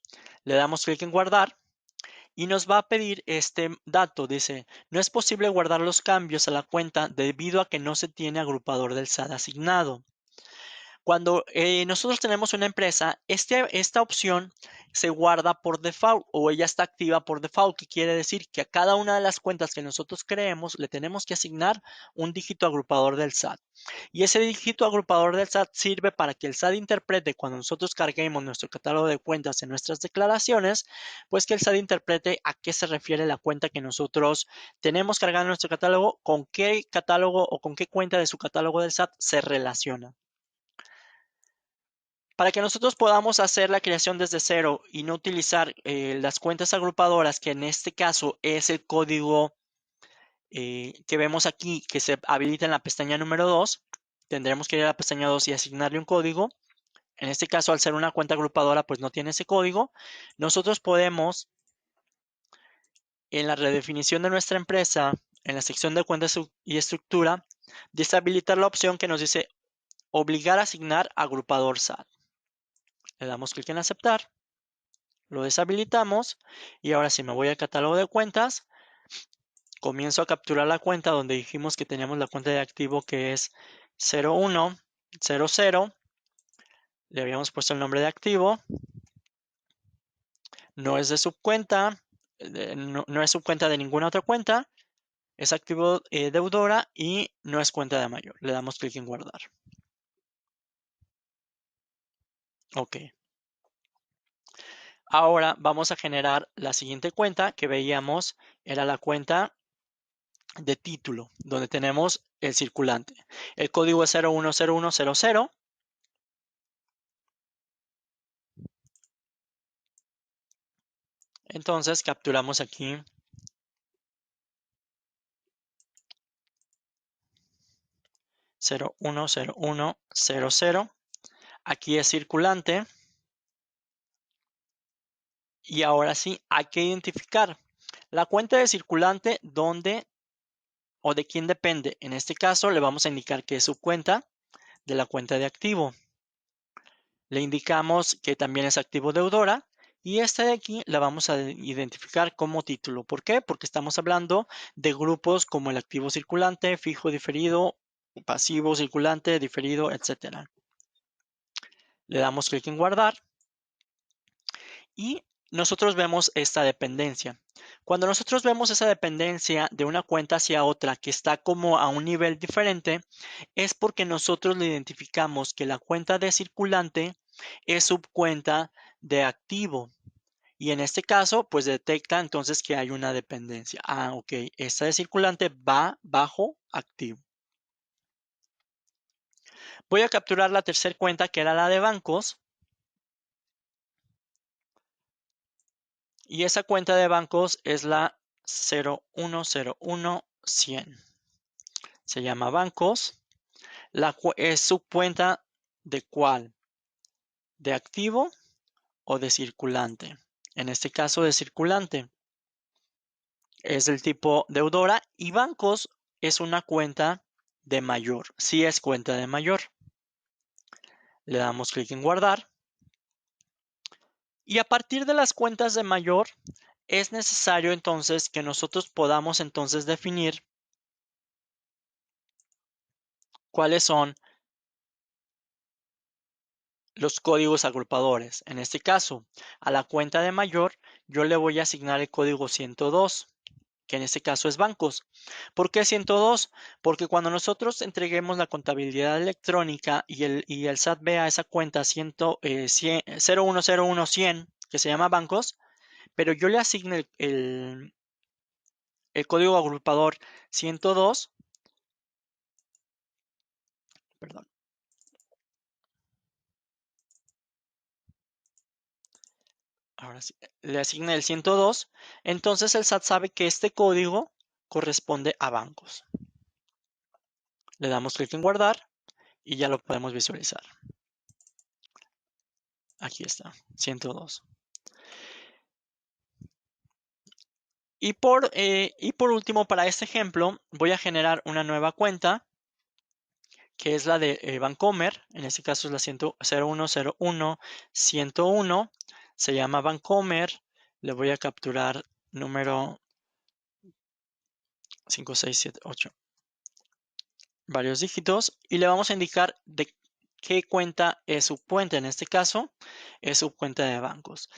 Le damos clic en guardar y nos va a pedir este dato. Dice, no es posible guardar los cambios a la cuenta debido a que no se tiene agrupador del SAT asignado. Cuando nosotros tenemos una empresa, esta opción se guarda por default o ella está activa por default, que quiere decir que a cada una de las cuentas que nosotros creemos le tenemos que asignar un dígito agrupador del SAT. Y ese dígito agrupador del SAT sirve para que el SAT interprete cuando nosotros carguemos nuestro catálogo de cuentas en nuestras declaraciones, pues que el SAT interprete a qué se refiere la cuenta que nosotros tenemos cargada en nuestro catálogo, con qué catálogo o con qué cuenta de su catálogo del SAT se relaciona. Para que nosotros podamos hacer la creación desde cero y no utilizar las cuentas agrupadoras, que en este caso es el código que vemos aquí, que se habilita en la pestaña número 2, tendremos que ir a la pestaña 2 y asignarle un código. En este caso, al ser una cuenta agrupadora, pues no tiene ese código. Nosotros podemos, en la redefinición de nuestra empresa, en la sección de cuentas y estructura, deshabilitar la opción que nos dice obligar a asignar agrupador SAT. Le damos clic en aceptar. Lo deshabilitamos y ahora si me voy al catálogo de cuentas, comienzo a capturar la cuenta donde dijimos que teníamos la cuenta de activo que es 0100. Le habíamos puesto el nombre de activo. No es de subcuenta, no es subcuenta de ninguna otra cuenta. Es activo deudora y no es cuenta de mayor. Le damos clic en guardar. Ok. Ahora vamos a generar la siguiente cuenta que veíamos, era la cuenta de título, donde tenemos el circulante. El código es 010100. Entonces capturamos aquí 010100. Aquí es circulante. Y ahora sí, hay que identificar la cuenta de circulante dónde o de quién depende. En este caso le vamos a indicar que es subcuenta de la cuenta de activo. Le indicamos que también es activo deudora y esta de aquí la vamos a identificar como título. ¿Por qué? Porque estamos hablando de grupos como el activo circulante, fijo, diferido, pasivo, circulante, diferido, etc. Le damos clic en guardar y nosotros vemos esta dependencia. Cuando nosotros vemos esa dependencia de una cuenta hacia otra que está como a un nivel diferente, es porque nosotros le identificamos que la cuenta de circulante es subcuenta de activo. Y en este caso, pues detecta entonces que hay una dependencia. Ah, ok, esta de circulante va bajo activo. Voy a capturar la tercera cuenta, que era la de bancos. Y esa cuenta de bancos es la 0101100. Se llama bancos. Es subcuenta de ¿cuál? ¿De activo o de circulante? En este caso de circulante. Es del tipo deudora y bancos es una cuenta de mayor. Sí es cuenta de mayor. Le damos clic en guardar. Y a partir de las cuentas de mayor, es necesario entonces que nosotros podamos entonces definir cuáles son los códigos agrupadores. En este caso, a la cuenta de mayor, yo le voy a asignar el código 102, que en este caso es bancos. ¿Por qué 102? Porque cuando nosotros entreguemos la contabilidad electrónica y el SAT vea esa cuenta 0101100, que se llama bancos, pero yo le asigne el código agrupador 102, perdón, ahora sí, le asigne el 102, entonces el SAT sabe que este código corresponde a bancos. Le damos clic en guardar y ya lo podemos visualizar. Aquí está, 102. Y por último, para este ejemplo, voy a generar una nueva cuenta, que es la de Bancomer. En este caso es la 0101101. Se llama Bancomer. Le voy a capturar número 5678, varios dígitos, y le vamos a indicar de qué cuenta es su cuenta. En este caso, es su cuenta de bancos.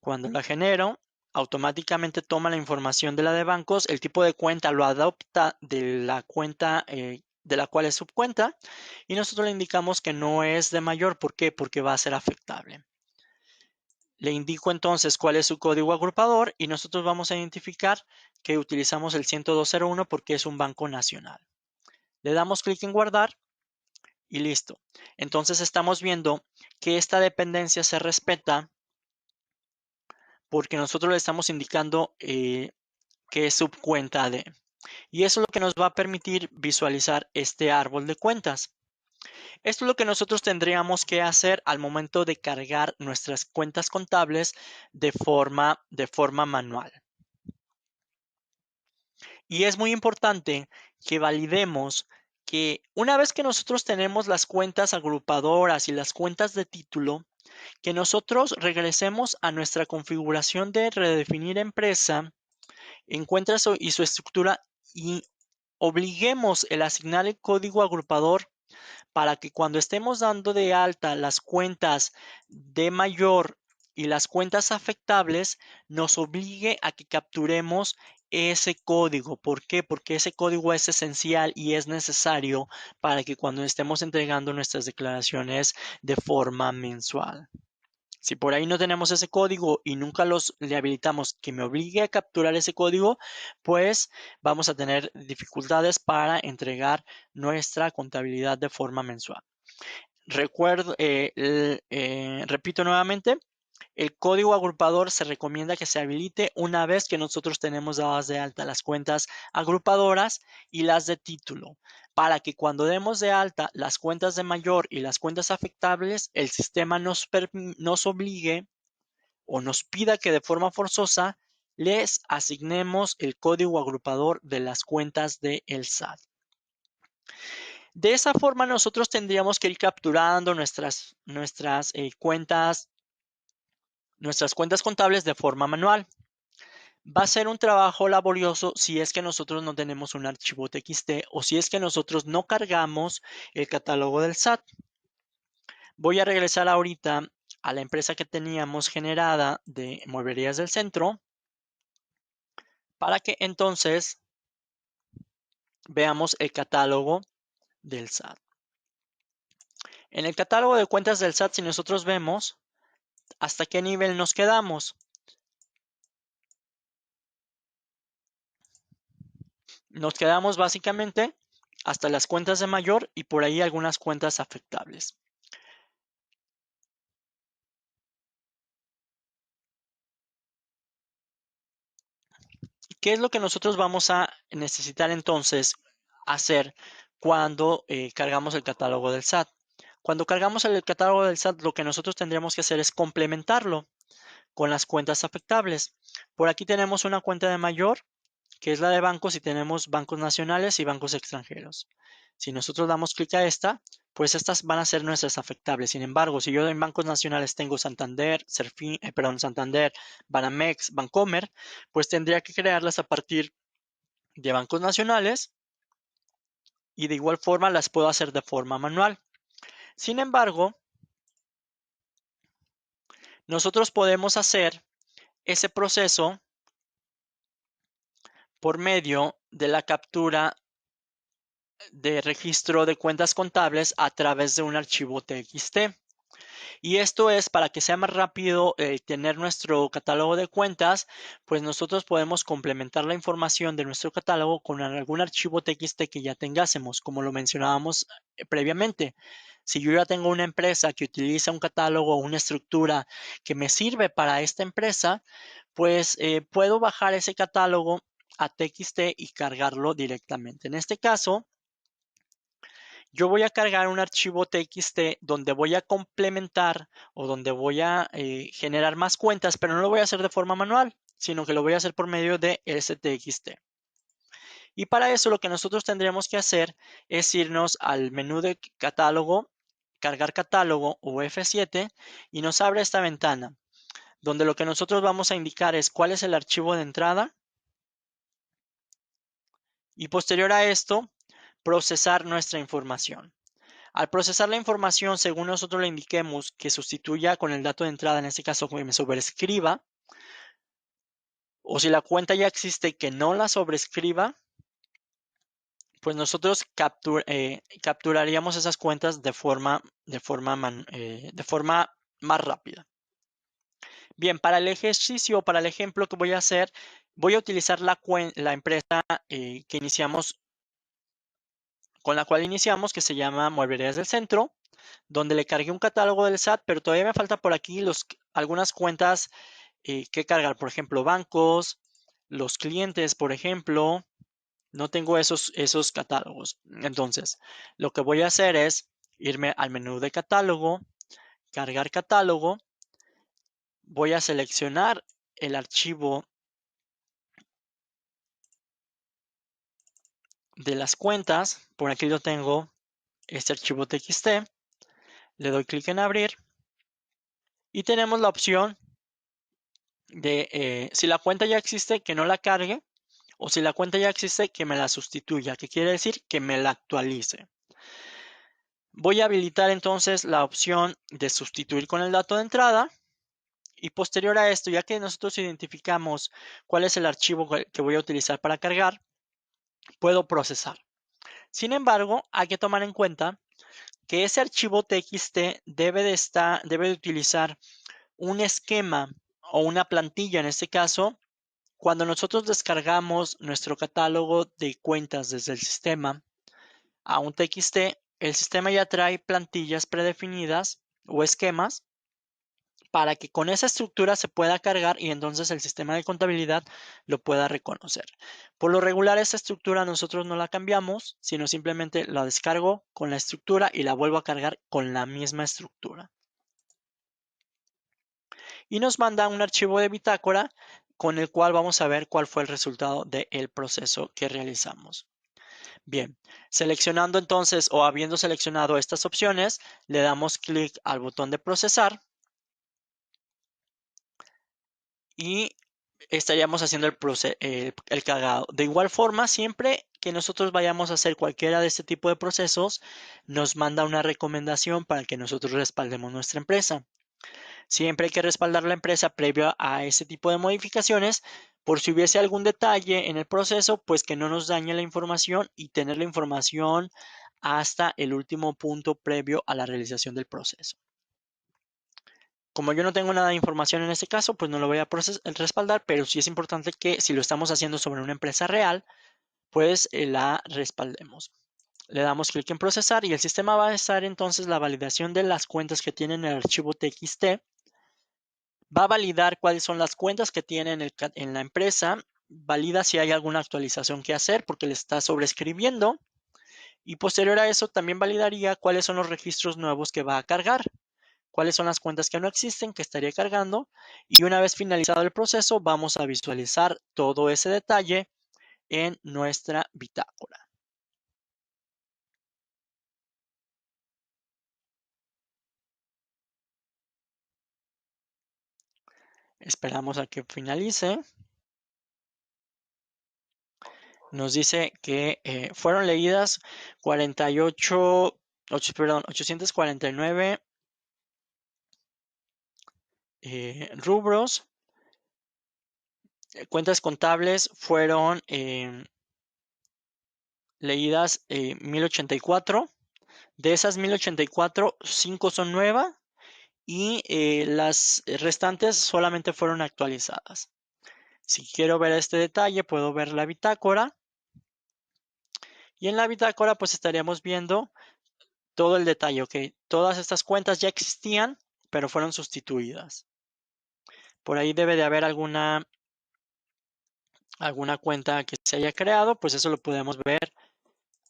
Cuando la genero, automáticamente toma la información de la de bancos, el tipo de cuenta lo adopta de la cuenta de la cual es subcuenta, y nosotros le indicamos que no es de mayor. ¿Por qué? Porque va a ser afectable. Le indico entonces cuál es su código agrupador y nosotros vamos a identificar que utilizamos el 10201 porque es un banco nacional. Le damos clic en guardar y listo. Entonces estamos viendo que esta dependencia se respeta porque nosotros le estamos indicando que es subcuenta de. Y eso es lo que nos va a permitir visualizar este árbol de cuentas. Esto es lo que nosotros tendríamos que hacer al momento de cargar nuestras cuentas contables de forma manual. Y es muy importante que validemos que una vez que nosotros tenemos las cuentas agrupadoras y las cuentas de título, que nosotros regresemos a nuestra configuración de redefinir empresa, encuentra y su estructura y obliguemos el asignar el código agrupador para que cuando estemos dando de alta las cuentas de mayor y las cuentas afectables, nos obligue a que capturemos ese código. ¿Por qué? Porque ese código es esencial y es necesario para que cuando estemos entregando nuestras declaraciones de forma mensual. Si por ahí no tenemos ese código y nunca le habilitamos que me obligue a capturar ese código, pues vamos a tener dificultades para entregar nuestra contabilidad de forma mensual. Repito nuevamente, el código agrupador se recomienda que se habilite una vez que nosotros tenemos dadas de alta las cuentas agrupadoras y las de título, para que cuando demos de alta las cuentas de mayor y las cuentas afectables, el sistema nos obligue o nos pida que de forma forzosa les asignemos el código agrupador de las cuentas del SAT. De esa forma nosotros tendríamos que ir capturando nuestras cuentas contables de forma manual. Va a ser un trabajo laborioso si es que nosotros no tenemos un archivo TXT o si es que nosotros no cargamos el catálogo del SAT. Voy a regresar ahorita a la empresa que teníamos generada de Mueblerías del Centro para que entonces veamos el catálogo del SAT. En el catálogo de cuentas del SAT, si nosotros vemos hasta qué nivel nos quedamos, nos quedamos básicamente hasta las cuentas de mayor y por ahí algunas cuentas afectables. ¿Qué es lo que nosotros vamos a necesitar entonces hacer cuando cargamos el catálogo del SAT? Cuando cargamos el catálogo del SAT, lo que nosotros tendríamos que hacer es complementarlo con las cuentas afectables. Por aquí tenemos una cuenta de mayor, que es la de bancos, y tenemos bancos nacionales y bancos extranjeros. Si nosotros damos clic a esta, pues estas van a ser nuestras afectables. Sin embargo, si yo en bancos nacionales tengo Santander, Santander, Banamex, Bancomer, pues tendría que crearlas a partir de bancos nacionales y de igual forma las puedo hacer de forma manual. Sin embargo, nosotros podemos hacer ese proceso por medio de la captura de registro de cuentas contables a través de un archivo TXT. Y esto es para que sea más rápido tener nuestro catálogo de cuentas, pues nosotros podemos complementar la información de nuestro catálogo con algún archivo TXT que ya tengásemos, como lo mencionábamos previamente. Si yo ya tengo una empresa que utiliza un catálogo o una estructura que me sirve para esta empresa, pues puedo bajar ese catálogo a TXT y cargarlo directamente. En este caso, yo voy a cargar un archivo TXT donde voy a complementar o donde voy a generar más cuentas, pero no lo voy a hacer de forma manual, sino que lo voy a hacer por medio de STXT. Y para eso lo que nosotros tendríamos que hacer es irnos al menú de catálogo, cargar catálogo o F7 y nos abre esta ventana donde lo que nosotros vamos a indicar es cuál es el archivo de entrada y posterior a esto procesar nuestra información. Al procesar la información, según nosotros le indiquemos que sustituya con el dato de entrada, en este caso que me sobrescriba, o si la cuenta ya existe que no la sobrescriba, pues nosotros capturaríamos esas cuentas de forma más rápida. Bien, para el ejercicio, para el ejemplo que voy a hacer, voy a utilizar la empresa que iniciamos, con la cual iniciamos, que se llama Mueblerías del Centro, donde le cargué un catálogo del SAT, pero todavía me falta por aquí algunas cuentas que cargar, por ejemplo, bancos, los clientes, por ejemplo. No tengo esos catálogos. Entonces, lo que voy a hacer es irme al menú de catálogo, cargar catálogo, voy a seleccionar el archivo de las cuentas, por aquí lo tengo, este archivo TXT, le doy clic en abrir y tenemos la opción de si la cuenta ya existe, que no la cargue, o si la cuenta ya existe, que me la sustituya, que quiere decir que me la actualice. Voy a habilitar entonces la opción de sustituir con el dato de entrada y posterior a esto, ya que nosotros identificamos cuál es el archivo que voy a utilizar para cargar, puedo procesar. Sin embargo, hay que tomar en cuenta que ese archivo TXT debe de utilizar un esquema o una plantilla, en este caso, cuando nosotros descargamos nuestro catálogo de cuentas desde el sistema a un TXT, el sistema ya trae plantillas predefinidas o esquemas para que con esa estructura se pueda cargar y entonces el sistema de contabilidad lo pueda reconocer. Por lo regular, esta estructura nosotros no la cambiamos, sino simplemente la descargo con la estructura y la vuelvo a cargar con la misma estructura. Y nos manda un archivo de bitácora con el cual vamos a ver cuál fue el resultado del proceso que realizamos. Bien, seleccionando entonces o habiendo seleccionado estas opciones, le damos clic al botón de procesar y estaríamos haciendo el cargado. De igual forma, siempre que nosotros vayamos a hacer cualquiera de este tipo de procesos, nos manda una recomendación para que nosotros respaldemos nuestra empresa. Siempre hay que respaldar la empresa previo a ese tipo de modificaciones, por si hubiese algún detalle en el proceso, pues que no nos dañe la información y tener la información hasta el último punto previo a la realización del proceso. Como yo no tengo nada de información en este caso, pues no lo voy a respaldar, pero sí es importante que si lo estamos haciendo sobre una empresa real, pues la respaldemos. Le damos clic en procesar y el sistema va a estar entonces la validación de las cuentas que tienen el archivo TXT. Va a validar cuáles son las cuentas que tiene en la empresa, valida si hay alguna actualización que hacer porque le está sobrescribiendo y posterior a eso también validaría cuáles son los registros nuevos que va a cargar, cuáles son las cuentas que no existen que estaría cargando y una vez finalizado el proceso vamos a visualizar todo ese detalle en nuestra bitácora. Esperamos a que finalice. Nos dice que fueron leídas 849 rubros. Cuentas contables fueron leídas 1084. De esas 1084, 5 son nuevas y las restantes solamente fueron actualizadas. Si quiero ver este detalle, puedo ver la bitácora. Y en la bitácora pues estaríamos viendo todo el detalle, ¿ok? Todas estas cuentas ya existían, pero fueron sustituidas. Por ahí debe de haber alguna cuenta que se haya creado, pues eso lo podemos ver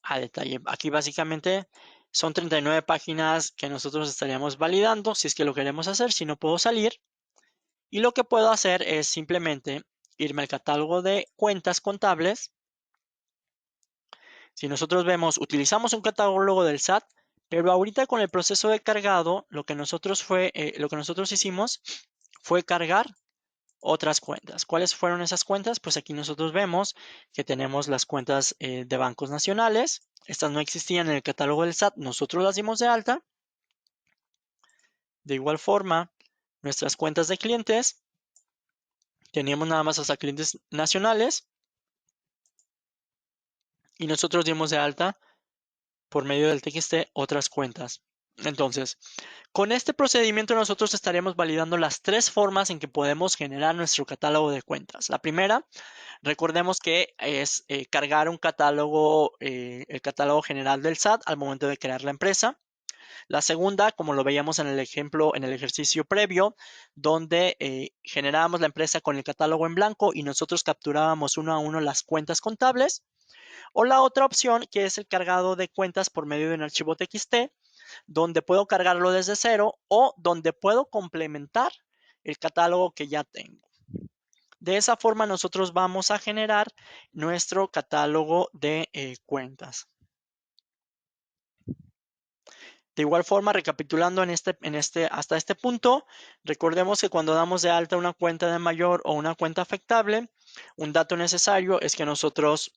a detalle. Aquí básicamente son 39 páginas que nosotros estaríamos validando, si es que lo queremos hacer, si no puedo salir. Y lo que puedo hacer es simplemente irme al catálogo de cuentas contables. Si nosotros vemos, utilizamos un catálogo del SAT, pero ahorita con el proceso de cargado, lo que nosotros hicimos fue cargar otras cuentas. ¿Cuáles fueron esas cuentas? Pues aquí nosotros vemos que tenemos las cuentas de bancos nacionales. Estas no existían en el catálogo del SAT, nosotros las dimos de alta. De igual forma, nuestras cuentas de clientes, teníamos nada más hasta clientes nacionales y nosotros dimos de alta por medio del TXT otras cuentas. Entonces, con este procedimiento nosotros estaremos validando las tres formas en que podemos generar nuestro catálogo de cuentas. La primera, recordemos que es cargar un catálogo, el catálogo general del SAT al momento de crear la empresa. La segunda, como lo veíamos en el ejemplo, en el ejercicio previo, donde generábamos la empresa con el catálogo en blanco y nosotros capturábamos uno a uno las cuentas contables. O la otra opción, que es el cargado de cuentas por medio de un archivo TXT, donde puedo cargarlo desde cero o donde puedo complementar el catálogo que ya tengo. De esa forma nosotros vamos a generar nuestro catálogo de cuentas. De igual forma, recapitulando hasta este punto, recordemos que cuando damos de alta una cuenta de mayor o una cuenta afectable, un dato necesario es que nosotros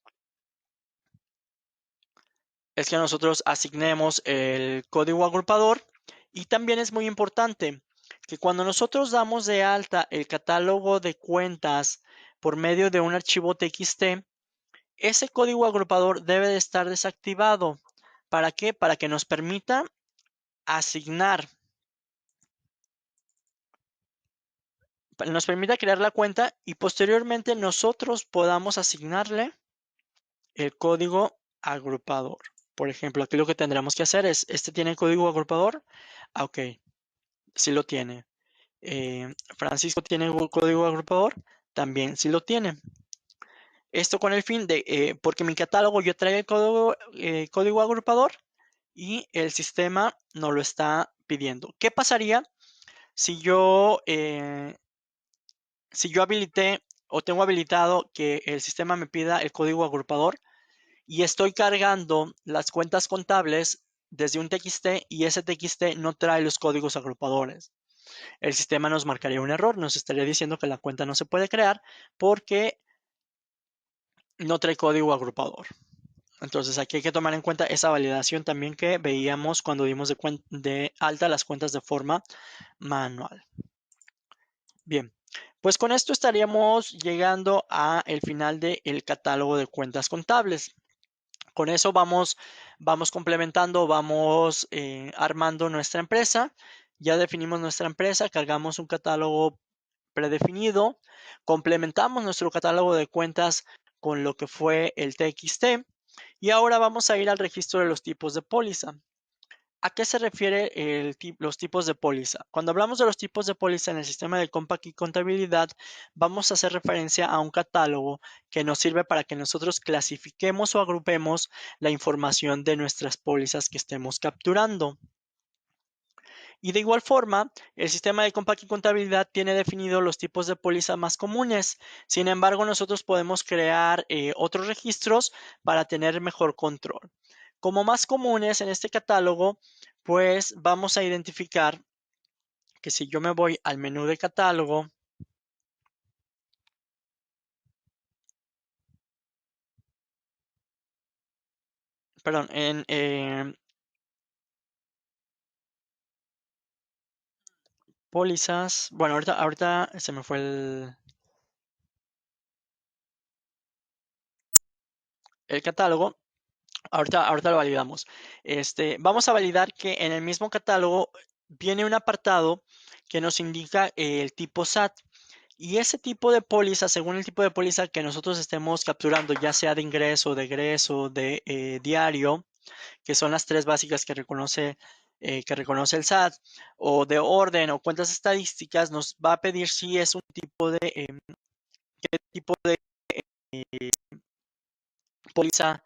asignemos el código agrupador y también es muy importante que cuando nosotros damos de alta el catálogo de cuentas por medio de un archivo TXT, ese código agrupador debe de estar desactivado. ¿Para qué? Para que nos permita asignar, nos permita crear la cuenta y posteriormente nosotros podamos asignarle el código agrupador. Por ejemplo, aquí lo que tendremos que hacer es, ¿este tiene código agrupador? Ah, ok, sí lo tiene. Francisco tiene código agrupador, también sí lo tiene. Esto con el fin de, porque mi catálogo yo traigo el código agrupador y el sistema no lo está pidiendo. ¿Qué pasaría si si yo habilité o tengo habilitado que el sistema me pida el código agrupador y estoy cargando las cuentas contables desde un TXT y ese TXT no trae los códigos agrupadores? El sistema nos marcaría un error, nos estaría diciendo que la cuenta no se puede crear porque no trae código agrupador. Entonces aquí hay que tomar en cuenta esa validación también que veíamos cuando dimos de alta las cuentas de forma manual. Bien, pues con esto estaríamos llegando al final del catálogo de cuentas contables. Con eso vamos complementando, vamos armando nuestra empresa. Ya definimos nuestra empresa, cargamos un catálogo predefinido, complementamos nuestro catálogo de cuentas con lo que fue el TXT y ahora vamos a ir al registro de los tipos de póliza. ¿A qué se refiere los tipos de póliza? Cuando hablamos de los tipos de póliza en el sistema de Compact y contabilidad, vamos a hacer referencia a un catálogo que nos sirve para que nosotros clasifiquemos o agrupemos la información de nuestras pólizas que estemos capturando. Y de igual forma, el sistema de Compact y contabilidad tiene definido los tipos de póliza más comunes. Sin embargo, nosotros podemos crear otros registros para tener mejor control. Como más comunes en este catálogo, pues vamos a identificar que si yo me voy al menú de catálogo perdón, pólizas. Bueno, ahorita se me fue el catálogo. Ahorita lo validamos. Vamos a validar que en el mismo catálogo viene un apartado que nos indica el tipo SAT. Y ese tipo de póliza, según el tipo de póliza que nosotros estemos capturando, ya sea de ingreso, de egreso, de diario, que son las tres básicas que reconoce el SAT, o de orden o cuentas estadísticas, nos va a pedir si es un qué tipo de póliza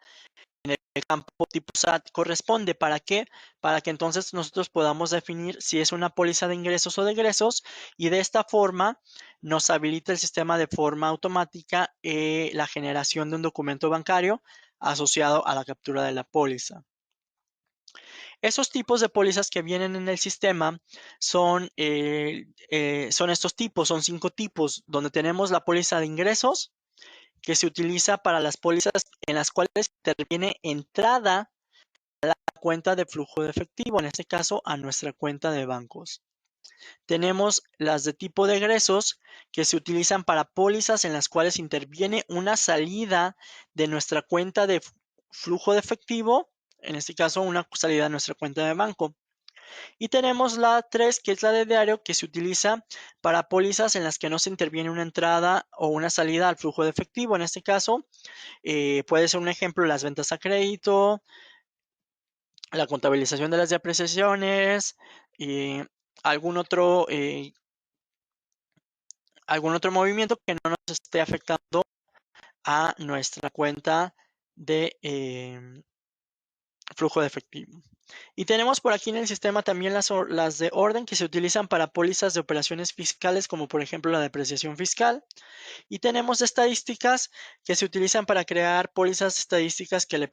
en el campo tipo SAT corresponde. ¿Para qué? Para que entonces nosotros podamos definir si es una póliza de ingresos o de egresos, y de esta forma nos habilita el sistema de forma automática la generación de un documento bancario asociado a la captura de la póliza. Esos tipos de pólizas que vienen en el sistema son estos tipos, son 5 tipos, donde tenemos la póliza de ingresos, que se utiliza para las pólizas en las cuales interviene entrada a la cuenta de flujo de efectivo, en este caso a nuestra cuenta de bancos. Tenemos las de tipo de egresos, que se utilizan para pólizas en las cuales interviene una salida de nuestra cuenta de flujo de efectivo, en este caso una salida de nuestra cuenta de banco. Y tenemos la 3, que es la de diario, que se utiliza para pólizas en las que no se interviene una entrada o una salida al flujo de efectivo. En este caso, puede ser un ejemplo las ventas a crédito, la contabilización de las depreciaciones y algún otro, eh, algún otro movimiento que no nos esté afectando a nuestra cuenta de flujo de efectivo. Y tenemos por aquí en el sistema también las de orden, que se utilizan para pólizas de operaciones fiscales, como por ejemplo la depreciación fiscal. Y tenemos estadísticas, que se utilizan para crear pólizas estadísticas que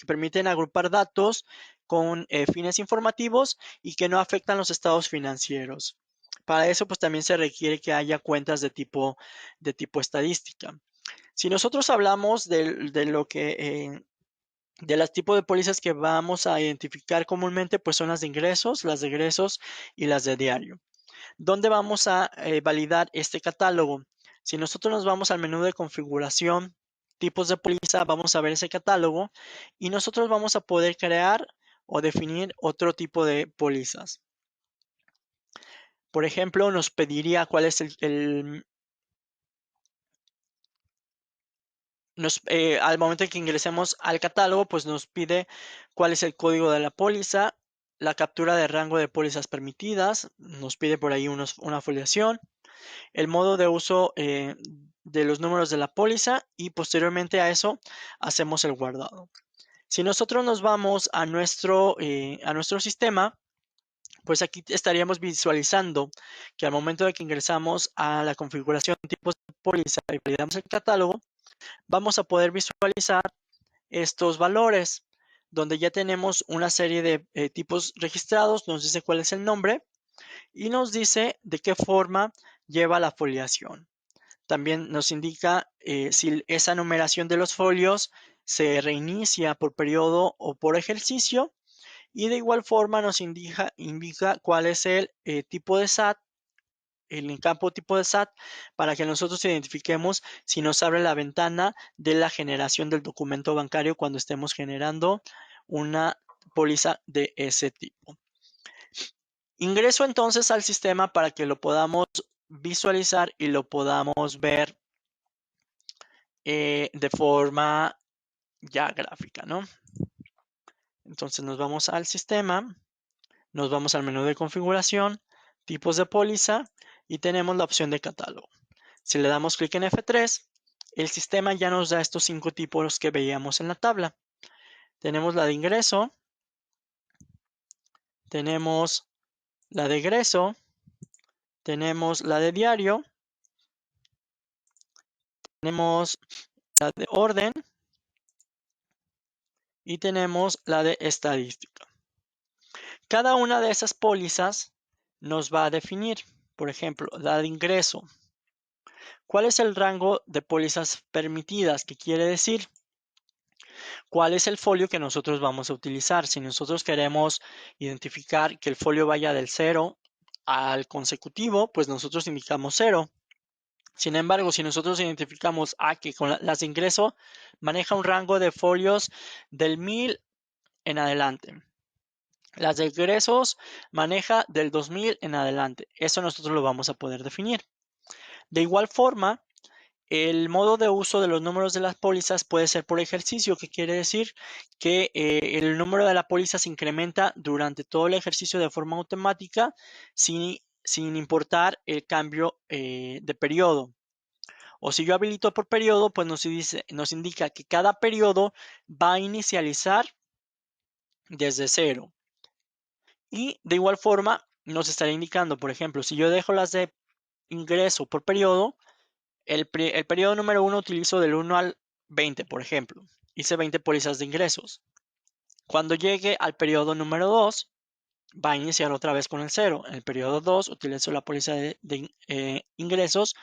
permiten agrupar datos con fines informativos y que no afectan los estados financieros. Para eso, pues también se requiere que haya cuentas de tipo estadística. Si nosotros hablamos de lo que de los tipos de pólizas que vamos a identificar comúnmente, pues son las de ingresos, las de egresos y las de diario. ¿Dónde vamos a validar este catálogo? Si nosotros nos vamos al menú de configuración, tipos de póliza, vamos a ver ese catálogo y nosotros vamos a poder crear o definir otro tipo de pólizas. Por ejemplo, nos pediría cuál es al momento en que ingresemos al catálogo, pues nos pide cuál es el código de la póliza, la captura de rango de pólizas permitidas, nos pide por ahí una afiliación, el modo de uso de los números de la póliza, y posteriormente a eso hacemos el guardado. Si nosotros nos vamos a nuestro sistema, pues aquí estaríamos visualizando que al momento de que ingresamos a la configuración de tipos de póliza y validamos el catálogo, vamos a poder visualizar estos valores, donde ya tenemos una serie de tipos registrados, nos dice cuál es el nombre y nos dice de qué forma lleva la foliación. También nos indica si esa numeración de los folios se reinicia por periodo o por ejercicio, y de igual forma nos indica cuál es el tipo de SAT, el campo tipo de SAT, para que nosotros identifiquemos si nos abre la ventana de la generación del documento bancario cuando estemos generando una póliza de ese tipo. Ingreso entonces al sistema para que lo podamos visualizar y lo podamos ver de forma ya gráfica, ¿no? Entonces nos vamos al sistema, nos vamos al menú de configuración, tipos de póliza y tenemos la opción de catálogo. Si le damos clic en F3, el sistema ya nos da estos 5 tipos que veíamos en la tabla. Tenemos la de ingreso, tenemos la de egreso, tenemos la de diario, tenemos la de orden y tenemos la de estadística. Cada una de esas pólizas nos va a definir, por ejemplo, la de ingreso. ¿Cuál es el rango de pólizas permitidas? ¿Qué quiere decir? cuál es el folio que nosotros vamos a utilizar. Si nosotros queremos identificar que el folio vaya del 0 al consecutivo, pues nosotros indicamos 0. Sin embargo, si nosotros identificamos que con las de ingreso maneja un rango de folios del 1000 en adelante. Las de egresos maneja del 2000 en adelante. Eso nosotros lo vamos a poder definir. De igual forma, el modo de uso de los números de las pólizas puede ser por ejercicio, que quiere decir que el número de la póliza se incrementa durante todo el ejercicio de forma automática sin importar el cambio de periodo. O si yo habilito por periodo, pues nos indica que cada periodo va a inicializar desde 0. Y de igual forma nos estará indicando, por ejemplo, si yo dejo las de ingreso por periodo, el periodo número 1 utilizo del 1 al 20, por ejemplo. Hice 20 pólizas de ingresos. Cuando llegue al periodo número 2, va a iniciar otra vez con el 0. En el periodo 2 utilizo la póliza de ingresos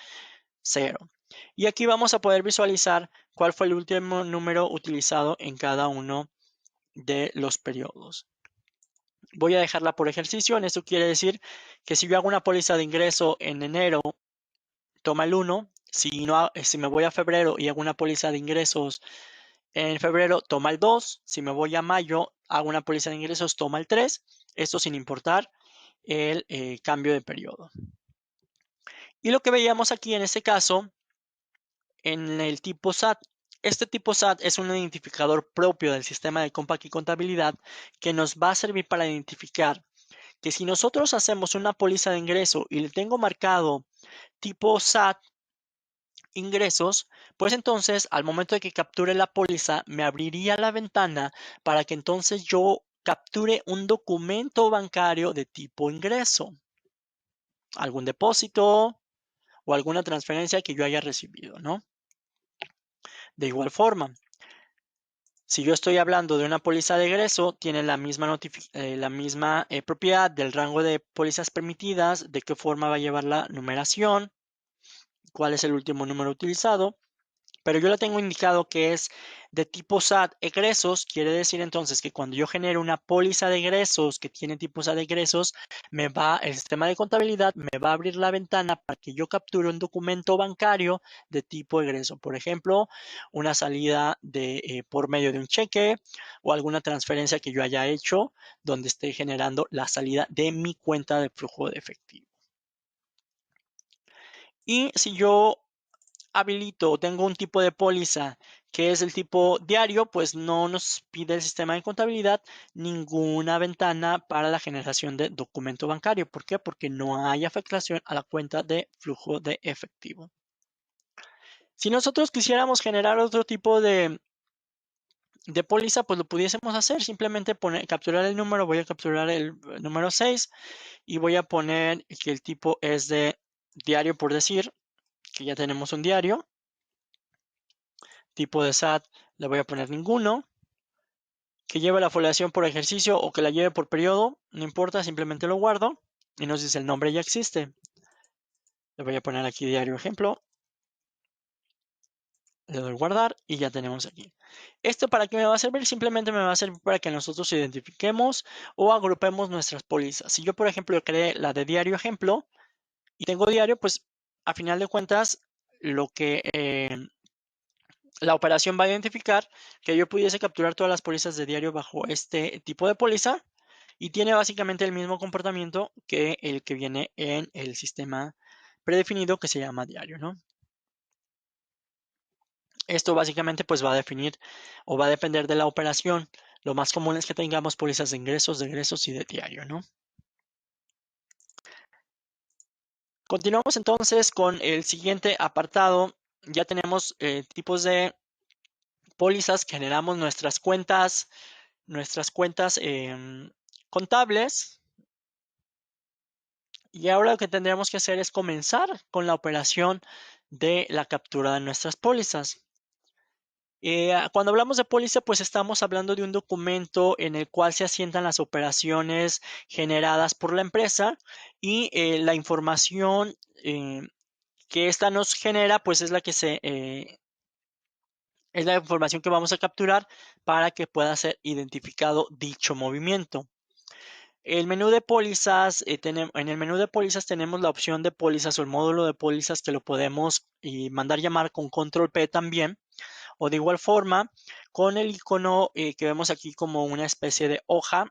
0. Y aquí vamos a poder visualizar cuál fue el último número utilizado en cada uno de los periodos. Voy a dejarla por ejercicio. En esto quiere decir que si yo hago una póliza de ingreso en enero, toma el 1. Si me voy a febrero y hago una póliza de ingresos en febrero, toma el 2. Si me voy a mayo, hago una póliza de ingresos, toma el 3. Esto sin importar el cambio de periodo. Y lo que veíamos aquí en este caso, en el tipo SAT. Este tipo SAT es un identificador propio del sistema de Compact y contabilidad que nos va a servir para identificar que si nosotros hacemos una póliza de ingreso y le tengo marcado tipo SAT ingresos, pues entonces al momento de que capture la póliza me abriría la ventana para que entonces yo capture un documento bancario de tipo ingreso, algún depósito o alguna transferencia que yo haya recibido, ¿no? De igual forma, si yo estoy hablando de una póliza de egreso, tiene la misma, propiedad del rango de pólizas permitidas, de qué forma va a llevar la numeración, cuál es el último número utilizado. Pero yo lo tengo indicado que es de tipo SAT egresos. Quiere decir entonces que cuando yo genero una póliza de egresos que tiene tipo SAT egresos, el sistema de contabilidad me va a abrir la ventana para que yo capture un documento bancario de tipo egreso. Por ejemplo, una salida por medio de un cheque o alguna transferencia que yo haya hecho donde esté generando la salida de mi cuenta de flujo de efectivo. Y si yo habilito o tengo un tipo de póliza que es el tipo diario, pues no nos pide el sistema de contabilidad ninguna ventana para la generación de documento bancario. ¿Por qué? Porque no hay afectación a la cuenta de flujo de efectivo. Si nosotros quisiéramos generar otro tipo de póliza, pues lo pudiésemos hacer. Simplemente capturar el número, voy a capturar el número 6 y voy a poner que el tipo es de diario, por decir, que ya tenemos un diario. Tipo de SAT le voy a poner ninguno. Que lleve la foliación por ejercicio o que la lleve por periodo, no importa, simplemente lo guardo y nos dice el nombre ya existe. Le voy a poner aquí diario ejemplo. Le doy guardar y ya tenemos aquí. ¿Esto para qué me va a servir? Simplemente me va a servir para que nosotros identifiquemos o agrupemos nuestras pólizas. Si yo, por ejemplo, creé la de diario ejemplo y tengo diario, pues a final de cuentas, lo que la operación va a identificar que yo pudiese capturar todas las pólizas de diario bajo este tipo de póliza y tiene básicamente el mismo comportamiento que el que viene en el sistema predefinido que se llama diario, ¿no? Esto básicamente pues va a definir o va a depender de la operación. Lo más común es que tengamos pólizas de egresos y de diario, ¿no? Continuamos entonces con el siguiente apartado. Ya tenemos tipos de pólizas, generamos nuestras cuentas contables. Y ahora lo que tendríamos que hacer es comenzar con la operación de la captura de nuestras pólizas. Cuando hablamos de póliza, pues estamos hablando de un documento en el cual se asientan las operaciones generadas por la empresa y la información que ésta nos genera, pues es la que es la información que vamos a capturar para que pueda ser identificado dicho movimiento. El menú de pólizas, en el menú de pólizas tenemos la opción de pólizas o el módulo de pólizas que lo podemos mandar llamar con control P también, o de igual forma con el icono que vemos aquí como una especie de hoja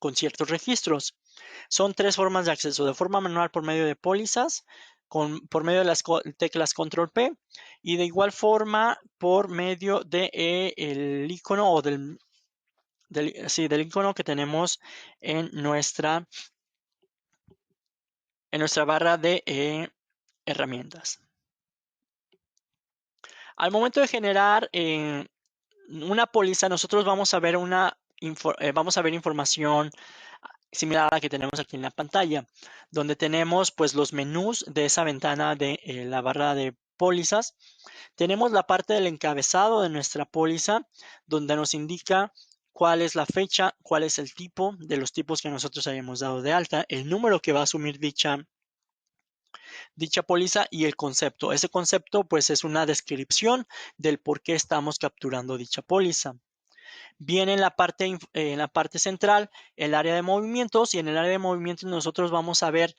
con ciertos registros. Son tres formas de acceso: de forma manual por medio de pólizas, por medio de las teclas control P, y de igual forma por medio de el icono o del icono que tenemos en nuestra barra de herramientas. Al momento de generar una póliza, nosotros vamos a ver información similar a la que tenemos aquí en la pantalla, donde tenemos pues los menús de esa ventana de la barra de pólizas. Tenemos la parte del encabezado de nuestra póliza, donde nos indica cuál es la fecha, cuál es el tipo de los tipos que nosotros hayamos dado de alta, el número que va a asumir dicha póliza y el concepto. Ese concepto pues es una descripción del por qué estamos capturando dicha póliza. Viene en la parte central el área de movimientos, y en el área de movimientos nosotros vamos a ver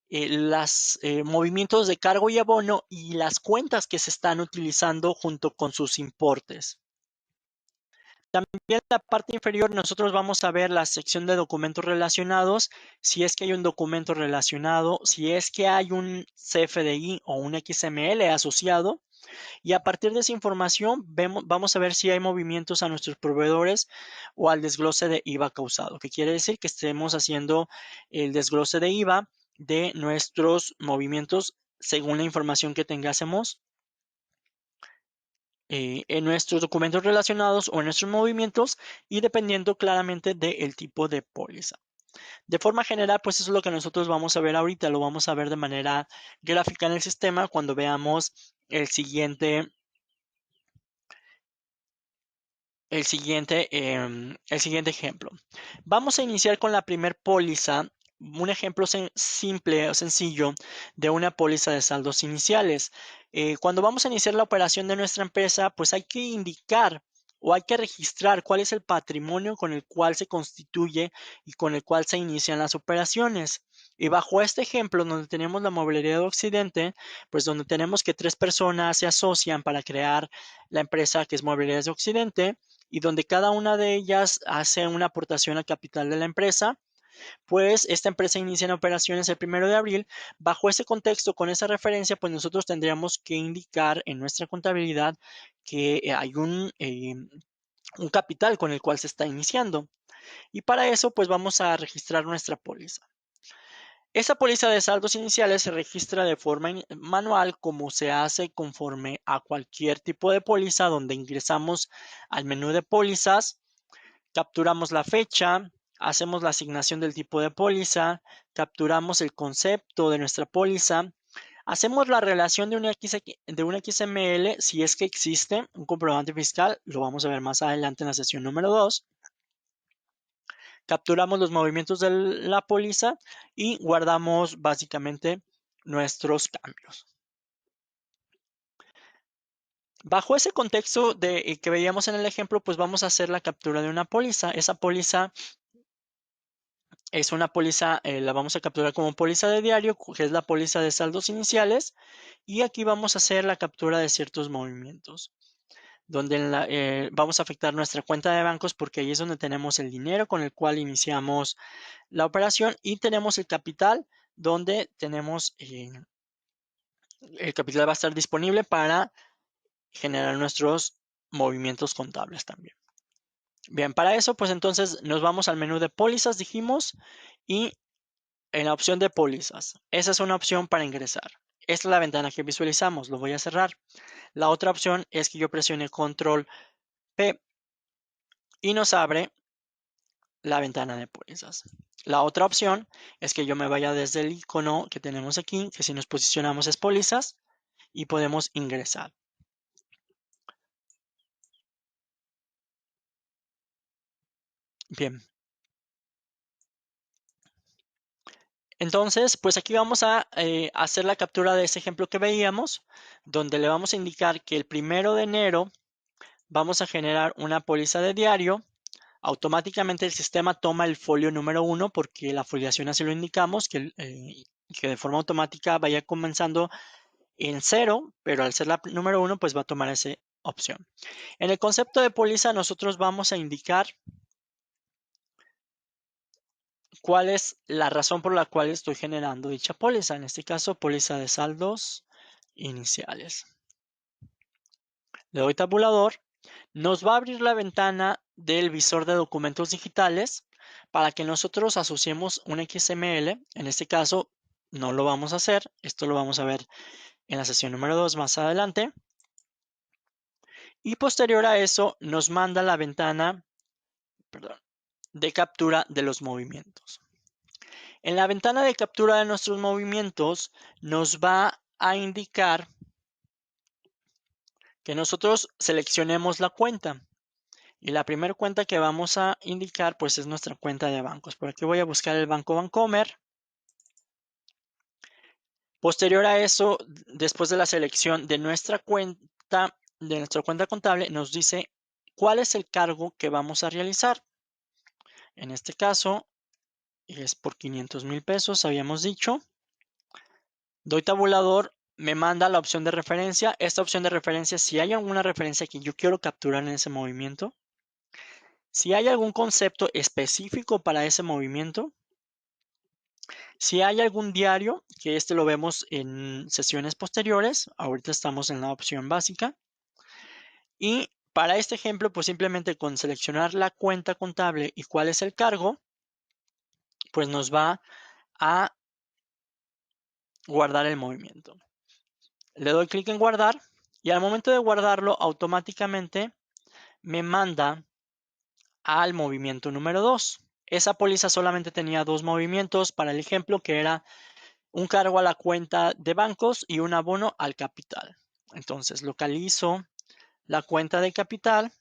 los movimientos de cargo y abono y las cuentas que se están utilizando junto con sus importes. También en la parte inferior nosotros vamos a ver la sección de documentos relacionados, si es que hay un documento relacionado, si es que hay un CFDI o un XML asociado, y a partir de esa información vamos a ver si hay movimientos a nuestros proveedores o al desglose de IVA causado, que quiere decir que estemos haciendo el desglose de IVA de nuestros movimientos según la información que tengásemos en nuestros documentos relacionados o en nuestros movimientos, y dependiendo claramente del tipo de póliza. De forma general, pues eso es lo que nosotros vamos a ver ahorita. Lo vamos a ver de manera gráfica en el sistema cuando veamos el siguiente ejemplo. Vamos a iniciar con la primer póliza, un ejemplo simple o sencillo de una póliza de saldos iniciales. Cuando vamos a iniciar la operación de nuestra empresa, pues hay que indicar o hay que registrar cuál es el patrimonio con el cual se constituye y con el cual se inician las operaciones. Y bajo este ejemplo, donde tenemos la mueblería de Occidente, pues donde tenemos que 3 personas se asocian para crear la empresa que es Mueblerías de Occidente, y donde cada una de ellas hace una aportación al capital de la empresa, pues esta empresa inicia en operaciones el 1 de abril. Bajo ese contexto, con esa referencia, pues nosotros tendríamos que indicar en nuestra contabilidad que hay un capital con el cual se está iniciando. Y para eso, pues vamos a registrar nuestra póliza. Esa póliza de saldos iniciales se registra de forma manual, como se hace conforme a cualquier tipo de póliza, donde ingresamos al menú de pólizas, capturamos la fecha, hacemos la asignación del tipo de póliza, capturamos el concepto de nuestra póliza, hacemos la relación de un XML si es que existe un comprobante fiscal, lo vamos a ver más adelante en la sesión número 2. Capturamos los movimientos de la póliza y guardamos básicamente nuestros cambios. Bajo ese contexto que veíamos en el ejemplo, pues vamos a hacer la captura de una póliza. Esa póliza es una póliza, la vamos a capturar como póliza de diario, que es la póliza de saldos iniciales, y aquí vamos a hacer la captura de ciertos movimientos, donde vamos a afectar nuestra cuenta de bancos, porque ahí es donde tenemos el dinero con el cual iniciamos la operación, y tenemos el capital, donde tenemos el capital va a estar disponible para generar nuestros movimientos contables también. Bien, para eso, pues entonces nos vamos al menú de pólizas, dijimos, y en la opción de pólizas. Esa es una opción para ingresar. Esta es la ventana que visualizamos. Lo voy a cerrar. La otra opción es que yo presione control P y nos abre la ventana de pólizas. La otra opción es que yo me vaya desde el icono que tenemos aquí, que si nos posicionamos es pólizas, y podemos ingresar. Bien. Entonces, pues aquí vamos a hacer la captura de ese ejemplo que veíamos, donde le vamos a indicar que el 1 de enero vamos a generar una póliza de diario. Automáticamente el sistema toma el folio número 1 porque la foliación así lo indicamos, que de forma automática vaya comenzando en 0, pero al ser la número 1 pues va a tomar esa opción. En el concepto de póliza nosotros vamos a indicar cuál es la razón por la cual estoy generando dicha póliza. En este caso, póliza de saldos iniciales. Le doy tabulador. Nos va a abrir la ventana del visor de documentos digitales para que nosotros asociemos un XML. En este caso, no lo vamos a hacer. Esto lo vamos a ver en la sesión número 2 más adelante. Y posterior a eso, nos manda la ventana de captura de los movimientos. En la ventana de captura de nuestros movimientos nos va a indicar que nosotros seleccionemos la cuenta. Y la primera cuenta que vamos a indicar pues es nuestra cuenta de bancos. Por aquí voy a buscar el Banco Bancomer. Posterior a eso, después de la selección de nuestra cuenta contable, nos dice cuál es el cargo que vamos a realizar. En este caso es por 500,000 pesos, habíamos dicho. Doy tabulador, me manda la opción de referencia. Esta opción de referencia, si hay alguna referencia que yo quiero capturar en ese movimiento, si hay algún concepto específico para ese movimiento, si hay algún diario, que este lo vemos en sesiones posteriores, ahorita estamos en la opción básica. Y para este ejemplo, pues simplemente con seleccionar la cuenta contable y cuál es el cargo, pues nos va a guardar el movimiento. Le doy clic en guardar y al momento de guardarlo, automáticamente me manda al movimiento número 2. Esa póliza solamente tenía 2 movimientos para el ejemplo, que era un cargo a la cuenta de bancos y un abono al capital. Entonces localizo la cuenta de capital.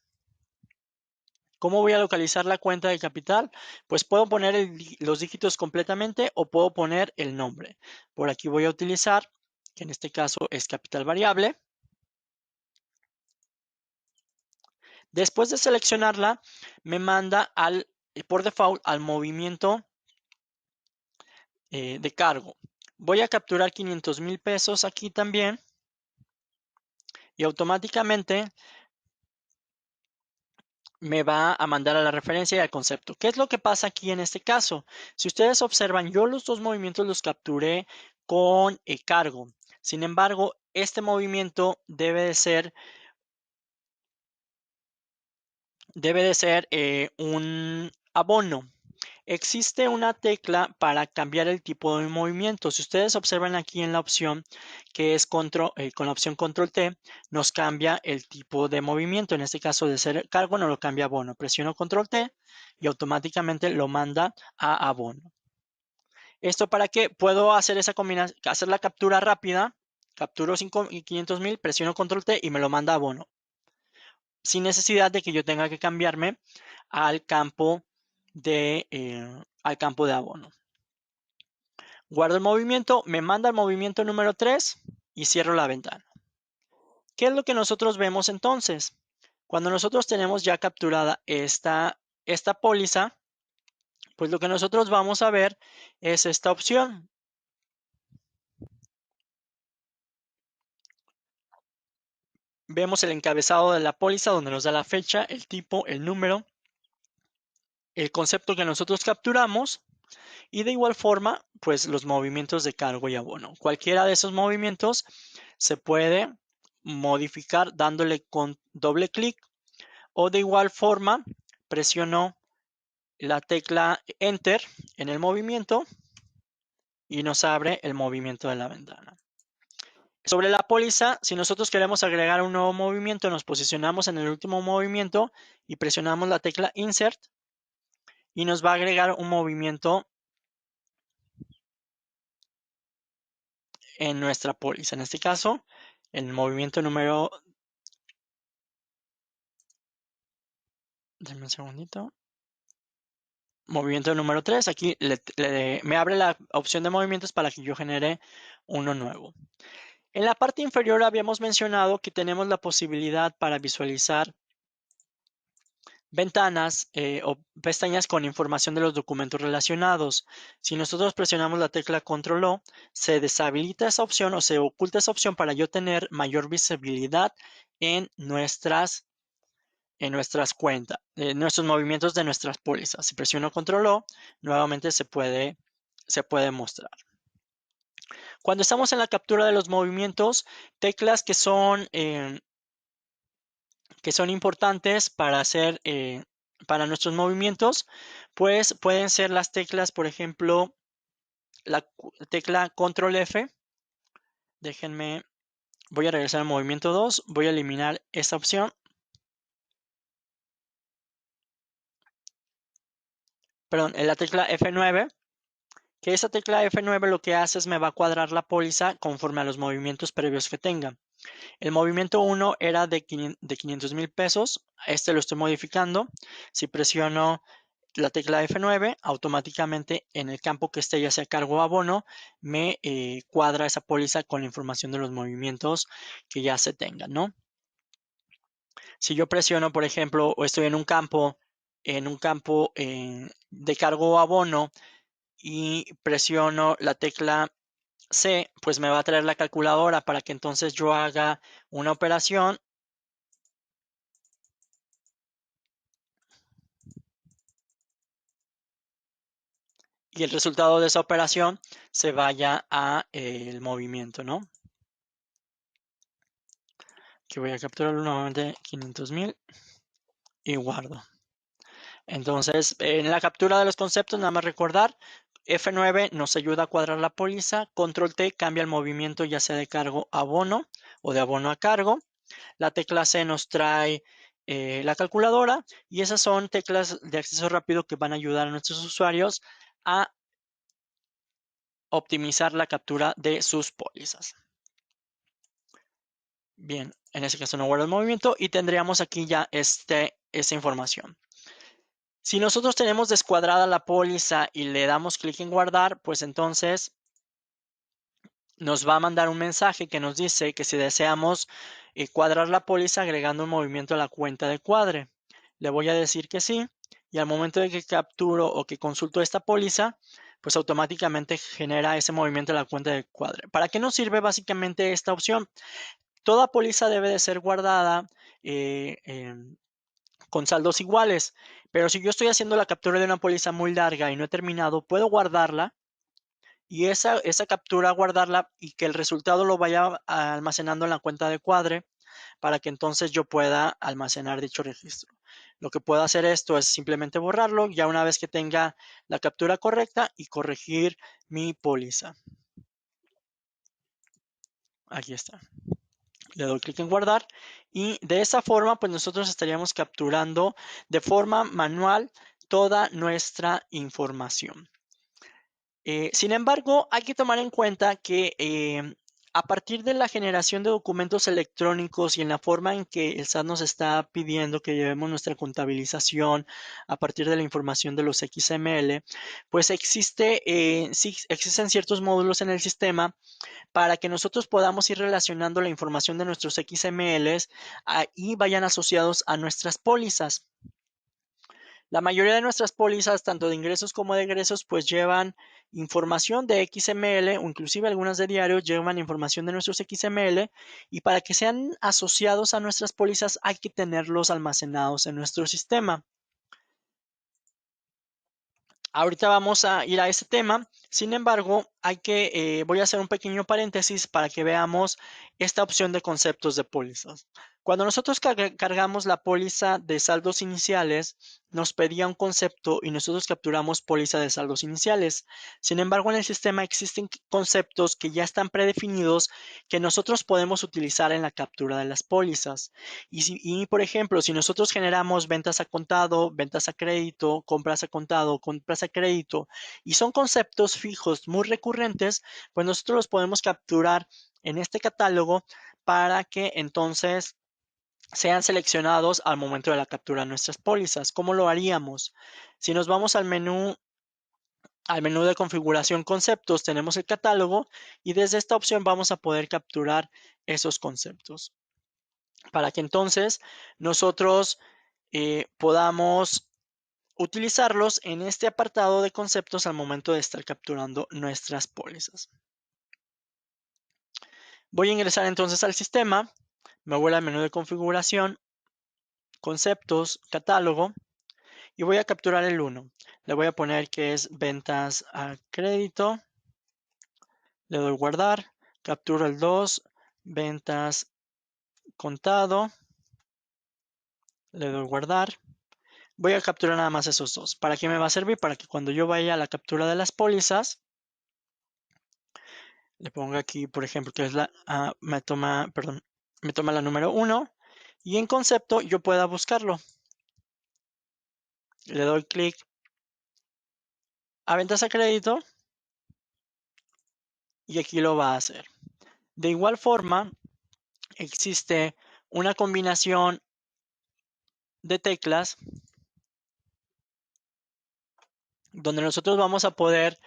¿Cómo voy a localizar la cuenta de capital? Pues puedo poner los dígitos completamente o puedo poner el nombre. Por aquí voy a utilizar, que en este caso es capital variable. Después de seleccionarla, me manda por default al movimiento de cargo. Voy a capturar 500,000 pesos aquí también y automáticamente me va a mandar a la referencia y al concepto. ¿Qué es lo que pasa aquí en este caso? Si ustedes observan, yo los dos movimientos los capturé con cargo. Sin embargo, este movimiento debe de ser un abono. Existe una tecla para cambiar el tipo de movimiento. Si ustedes observan aquí en la opción que es con la opción control T, nos cambia el tipo de movimiento. En este caso de ser cargo, no lo cambia a abono. Presiono control T y automáticamente lo manda a abono. ¿Esto para qué? Puedo hacer esa combinación, hacer la captura rápida. Capturo 500,000, presiono control T y me lo manda a abono, sin necesidad de que yo tenga que cambiarme al campo de abono. Guardo el movimiento, me manda el movimiento número 3 y cierro la ventana. ¿Qué es lo que nosotros vemos entonces? Cuando nosotros tenemos ya capturada esta póliza, pues lo que nosotros vamos a ver es esta opción. Vemos el encabezado de la póliza donde nos da la fecha, el tipo, el número, el concepto que nosotros capturamos y de igual forma, pues los movimientos de cargo y abono. Cualquiera de esos movimientos se puede modificar dándole con doble clic o de igual forma presiono la tecla Enter en el movimiento y nos abre el movimiento de la ventana. Sobre la póliza, si nosotros queremos agregar un nuevo movimiento, nos posicionamos en el último movimiento y presionamos la tecla Insert y nos va a agregar un movimiento en nuestra póliza. En este caso, el movimiento número... Denme un segundito. Movimiento número 3. Aquí me abre la opción de movimientos para que yo genere uno nuevo. En la parte inferior habíamos mencionado que tenemos la posibilidad para visualizar ventanas o pestañas con información de los documentos relacionados. Si nosotros presionamos la tecla Control O, se deshabilita esa opción o se oculta esa opción para yo tener mayor visibilidad en nuestras cuentas, en nuestros movimientos de nuestras pólizas. Si presiono Control O, nuevamente se puede mostrar. Cuando estamos en la captura de los movimientos, teclas que son importantes para hacer para nuestros movimientos, pues pueden ser las teclas, por ejemplo, la tecla Control F. Déjenme, voy a regresar al movimiento 2, voy a eliminar esta opción. Perdón, en la tecla F9, que esa tecla F9 lo que hace es me va a cuadrar la póliza conforme a los movimientos previos que tenga. El movimiento 1 era de 500,000 pesos, este lo estoy modificando. Si presiono la tecla F9, automáticamente en el campo que esté ya sea cargo o abono, me cuadra esa póliza con la información de los movimientos que ya se tengan, ¿no? Si yo presiono, por ejemplo, o estoy en un campo de cargo o abono y presiono la tecla C, pues me va a traer la calculadora para que entonces yo haga una operación y el resultado de esa operación se vaya a el movimiento, ¿no? Que voy a capturarlo nuevamente 500,000 y guardo. Entonces, en la captura de los conceptos, nada más recordar, F9 nos ayuda a cuadrar la póliza, Control T cambia el movimiento ya sea de cargo a abono o de abono a cargo. La tecla C nos trae la calculadora y esas son teclas de acceso rápido que van a ayudar a nuestros usuarios a optimizar la captura de sus pólizas. Bien, en ese caso no guardo el movimiento y tendríamos aquí ya esa información. Si nosotros tenemos descuadrada la póliza y le damos clic en guardar, pues entonces nos va a mandar un mensaje que nos dice que si deseamos cuadrar la póliza agregando un movimiento a la cuenta de cuadre. Le voy a decir que sí y al momento de que capturo o que consulto esta póliza, pues automáticamente genera ese movimiento a la cuenta de cuadre. ¿Para qué nos sirve básicamente esta opción? Toda póliza debe de ser guardada con saldos iguales, pero si yo estoy haciendo la captura de una póliza muy larga y no he terminado, puedo guardarla y esa captura guardarla y que el resultado lo vaya almacenando en la cuenta de cuadre para que entonces yo pueda almacenar dicho registro. Lo que puedo hacer esto es simplemente borrarlo ya una vez que tenga la captura correcta y corregir mi póliza. Aquí está. Le doy clic en guardar y de esa forma pues nosotros estaríamos capturando de forma manual toda nuestra información. Sin embargo, hay que tomar en cuenta que a partir de la generación de documentos electrónicos y en la forma en que el SAT nos está pidiendo que llevemos nuestra contabilización a partir de la información de los XML, pues sí, existen ciertos módulos en el sistema para que nosotros podamos ir relacionando la información de nuestros XMLs y vayan asociados a nuestras pólizas. La mayoría de nuestras pólizas, tanto de ingresos como de egresos, pues llevan información de XML o inclusive algunas de diario llevan información de nuestros XML y para que sean asociados a nuestras pólizas hay que tenerlos almacenados en nuestro sistema. Ahorita vamos a ir a ese tema, sin embargo, voy a hacer un pequeño paréntesis para que veamos esta opción de conceptos de pólizas. Cuando nosotros cargamos la póliza de saldos iniciales, nos pedía un concepto y nosotros capturamos póliza de saldos iniciales. Sin embargo, en el sistema existen conceptos que ya están predefinidos que nosotros podemos utilizar en la captura de las pólizas. Y por ejemplo, si nosotros generamos ventas a contado, ventas a crédito, compras a contado, compras a crédito, y son conceptos fijos muy recurrentes, pues nosotros los podemos capturar en este catálogo para que entonces sean seleccionados al momento de la captura de nuestras pólizas. ¿Cómo lo haríamos? Si nos vamos al menú de configuración conceptos, tenemos el catálogo y desde esta opción vamos a poder capturar esos conceptos. Para que entonces nosotros podamos utilizarlos en este apartado de conceptos al momento de estar capturando nuestras pólizas. Voy a ingresar entonces al sistema, me voy al menú de configuración, conceptos, catálogo, y voy a capturar el 1. Le voy a poner que es ventas a crédito, le doy guardar, capturo el 2, ventas contado, le doy guardar. Voy a capturar nada más esos dos. ¿Para qué me va a servir? Para que cuando yo vaya a la captura de las pólizas, le pongo aquí, por ejemplo, que es me toma la número 1 y en concepto yo pueda buscarlo. Le doy clic a ventas a crédito y aquí lo va a hacer. De igual forma, existe una combinación de teclas donde nosotros vamos a poder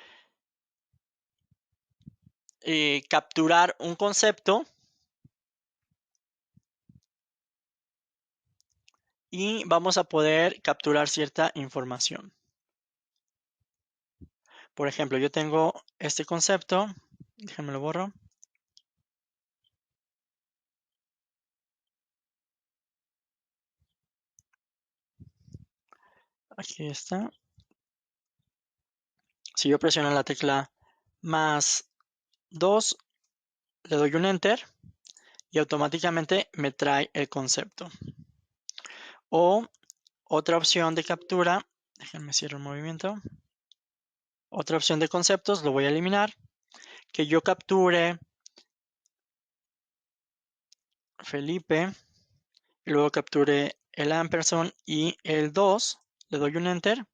capturar un concepto y vamos a poder capturar cierta información. Por ejemplo, yo tengo este concepto, déjenme lo borro. Aquí está. Si yo presiono la tecla +2, le doy un Enter y automáticamente me trae el concepto. O otra opción de captura, déjenme cierro el movimiento. Otra opción de conceptos, lo voy a eliminar, que yo capture Felipe, y luego capture el ampersand y el 2, le doy un Enter.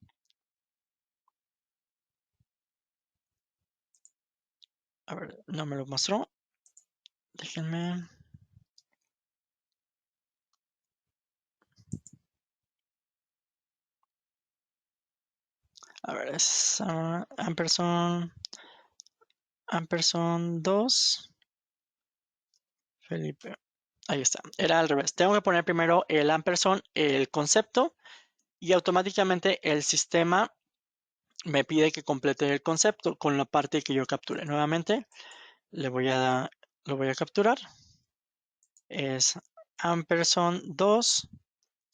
A ver, no me lo mostró. Déjenme. A ver, es ampersand 2, Felipe. Ahí está, era al revés. Tengo que poner primero el ampersand, el concepto, y automáticamente el sistema me pide que complete el concepto con la parte que yo capture. Nuevamente, lo voy a capturar. Es ampersand 2,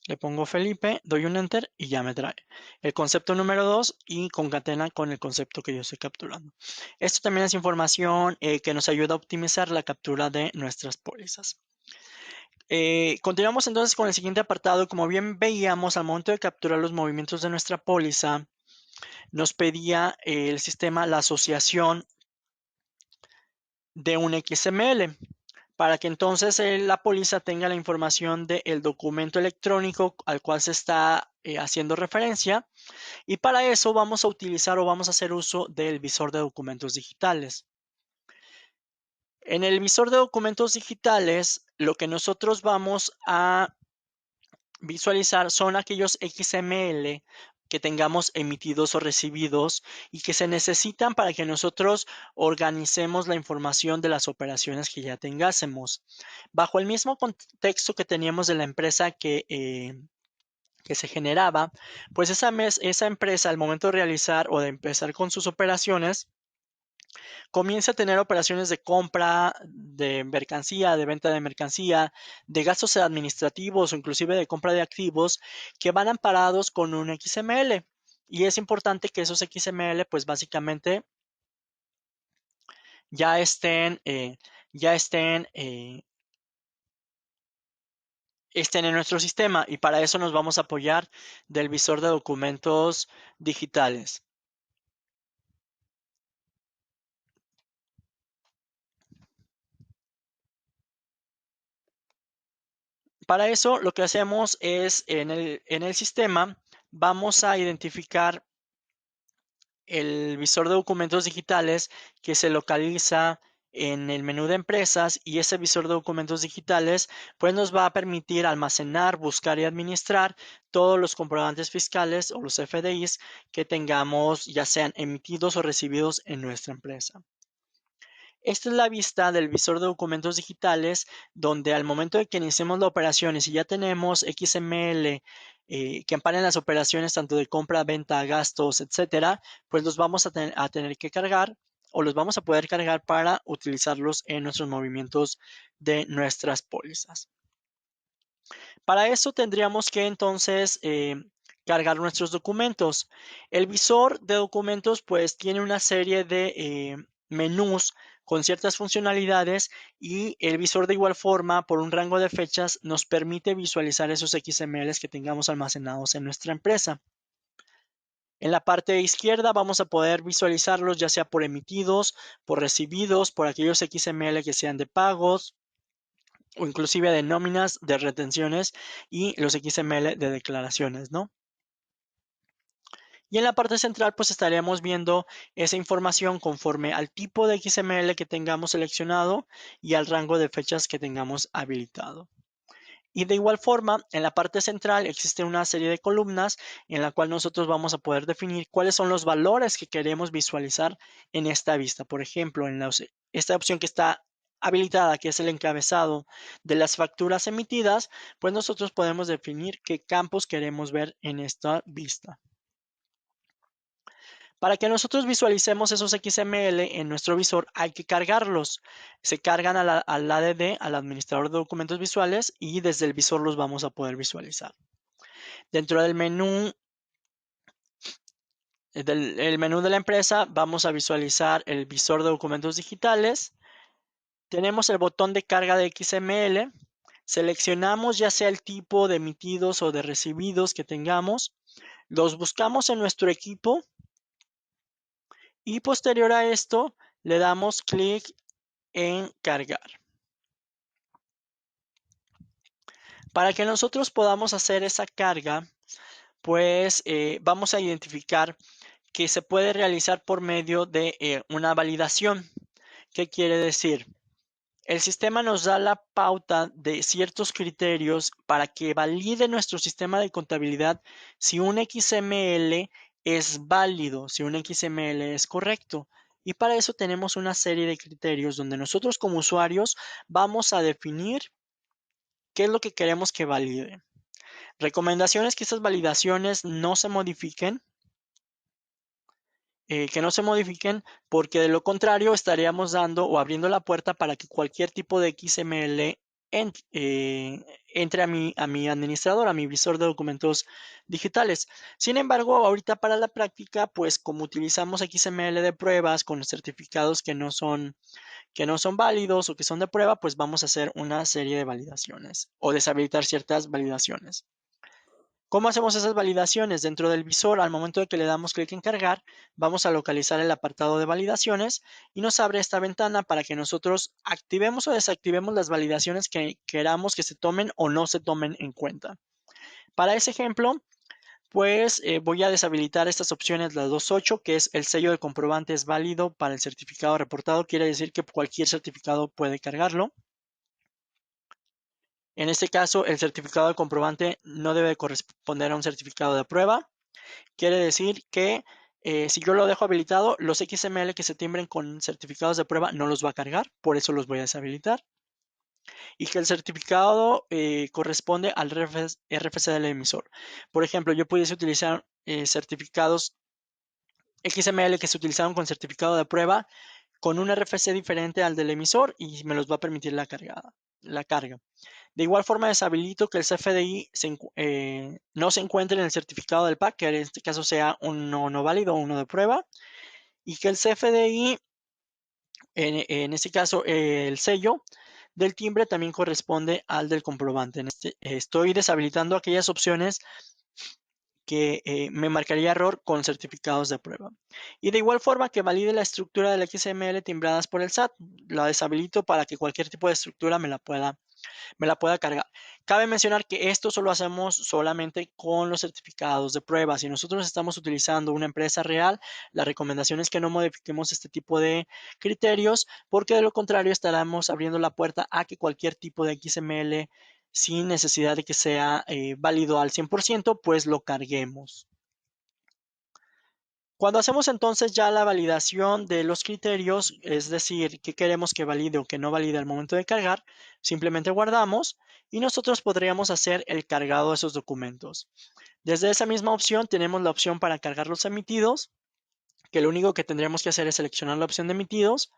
le pongo Felipe, doy un Enter y ya me trae el concepto número 2 y concatena con el concepto que yo estoy capturando. Esto también es información que nos ayuda a optimizar la captura de nuestras pólizas. Continuamos entonces con el siguiente apartado. Como bien veíamos, al momento de capturar los movimientos de nuestra póliza, nos pedía el sistema la asociación de un XML para que entonces la póliza tenga la información del documento electrónico al cual se está haciendo referencia, y para eso vamos a utilizar o vamos a hacer uso del visor de documentos digitales. En el visor de documentos digitales, lo que nosotros vamos a visualizar son aquellos XML que tengamos emitidos o recibidos y que se necesitan para que nosotros organicemos la información de las operaciones que ya tengásemos. Bajo el mismo contexto que teníamos de la empresa que se generaba, pues esa empresa al momento de realizar o de empezar con sus operaciones, comienza a tener operaciones de compra de mercancía, de venta de mercancía, de gastos administrativos o inclusive de compra de activos que van amparados con un XML. Y es importante que esos XML pues básicamente ya estén en nuestro sistema, y para eso nos vamos a apoyar del visor de documentos digitales. Para eso lo que hacemos es en el sistema vamos a identificar el visor de documentos digitales que se localiza en el menú de empresas, y ese visor de documentos digitales pues nos va a permitir almacenar, buscar y administrar todos los comprobantes fiscales o los FDIs que tengamos, ya sean emitidos o recibidos en nuestra empresa. Esta es la vista del visor de documentos digitales, donde al momento de que iniciemos la operación y si ya tenemos XML que amparen las operaciones tanto de compra, venta, gastos, etcétera, pues los vamos a tener que cargar o los vamos a poder cargar para utilizarlos en nuestros movimientos de nuestras pólizas. Para eso tendríamos que entonces cargar nuestros documentos. El visor de documentos pues tiene una serie de menús con ciertas funcionalidades y el visor de igual forma por un rango de fechas nos permite visualizar esos XMLs que tengamos almacenados en nuestra empresa. En la parte izquierda vamos a poder visualizarlos ya sea por emitidos, por recibidos, por aquellos XML que sean de pagos, o inclusive de nóminas, de retenciones y los XML de declaraciones, ¿no? Y en la parte central pues estaríamos viendo esa información conforme al tipo de XML que tengamos seleccionado y al rango de fechas que tengamos habilitado. Y de igual forma, en la parte central existe una serie de columnas en la cual nosotros vamos a poder definir cuáles son los valores que queremos visualizar en esta vista. Por ejemplo, en esta opción que está habilitada, que es el encabezado de las facturas emitidas, pues nosotros podemos definir qué campos queremos ver en esta vista. Para que nosotros visualicemos esos XML en nuestro visor hay que cargarlos. Se cargan al ADD, al administrador de documentos visuales, y desde el visor los vamos a poder visualizar. Dentro del menú, el menú de la empresa vamos a visualizar el visor de documentos digitales. Tenemos el botón de carga de XML. Seleccionamos ya sea el tipo de emitidos o de recibidos que tengamos. Los buscamos en nuestro equipo. Y posterior a esto, le damos clic en cargar. Para que nosotros podamos hacer esa carga, pues vamos a identificar que se puede realizar por medio de una validación. ¿Qué quiere decir? El sistema nos da la pauta de ciertos criterios para que valide nuestro sistema de contabilidad si un XML es válido, si un XML es correcto. Y para eso tenemos una serie de criterios donde nosotros como usuarios vamos a definir qué es lo que queremos que valide. Recomendaciones que estas validaciones no se modifiquen, porque de lo contrario estaríamos dando o abriendo la puerta para que cualquier tipo de XML entre a mi administrador, a mi visor de documentos digitales. Sin embargo, ahorita para la práctica, pues como utilizamos XML de pruebas con certificados que no son válidos o que son de prueba, pues vamos a hacer una serie de validaciones o deshabilitar ciertas validaciones. ¿Cómo hacemos esas validaciones? Dentro del visor, al momento de que le damos clic en cargar, vamos a localizar el apartado de validaciones y nos abre esta ventana para que nosotros activemos o desactivemos las validaciones que queramos que se tomen o no se tomen en cuenta. Para ese ejemplo, pues voy a deshabilitar estas opciones, las 2.8, que es el sello de comprobante es válido para el certificado reportado, quiere decir que cualquier certificado puede cargarlo. En este caso, el certificado de comprobante no debe corresponder a un certificado de prueba. Quiere decir que si yo lo dejo habilitado, los XML que se timbren con certificados de prueba no los va a cargar, por eso los voy a deshabilitar. Y que el certificado corresponde al RFC del emisor. Por ejemplo, yo pudiese utilizar certificados XML que se utilizaron con certificado de prueba con un RFC diferente al del emisor y me los va a permitir la carga. De igual forma, deshabilito que el CFDI no se encuentre en el certificado del PAC, que en este caso sea uno no válido o uno de prueba, y que el CFDI, en este caso el sello del timbre también corresponde al del comprobante. Estoy deshabilitando aquellas opciones que me marcaría error con certificados de prueba. Y de igual forma que valide la estructura del XML timbradas por el SAT, la deshabilito para que cualquier tipo de estructura me la pueda cargar. Cabe mencionar que esto solo hacemos solamente con los certificados de prueba. Si nosotros estamos utilizando una empresa real, la recomendación es que no modifiquemos este tipo de criterios, porque de lo contrario estaremos abriendo la puerta a que cualquier tipo de XML sin necesidad de que sea válido al 100%, pues lo carguemos. Cuando hacemos entonces ya la validación de los criterios, es decir, qué queremos que valide o que no valide al momento de cargar, simplemente guardamos y nosotros podríamos hacer el cargado de esos documentos. Desde esa misma opción tenemos la opción para cargar los emitidos, que lo único que tendríamos que hacer es seleccionar la opción de emitidos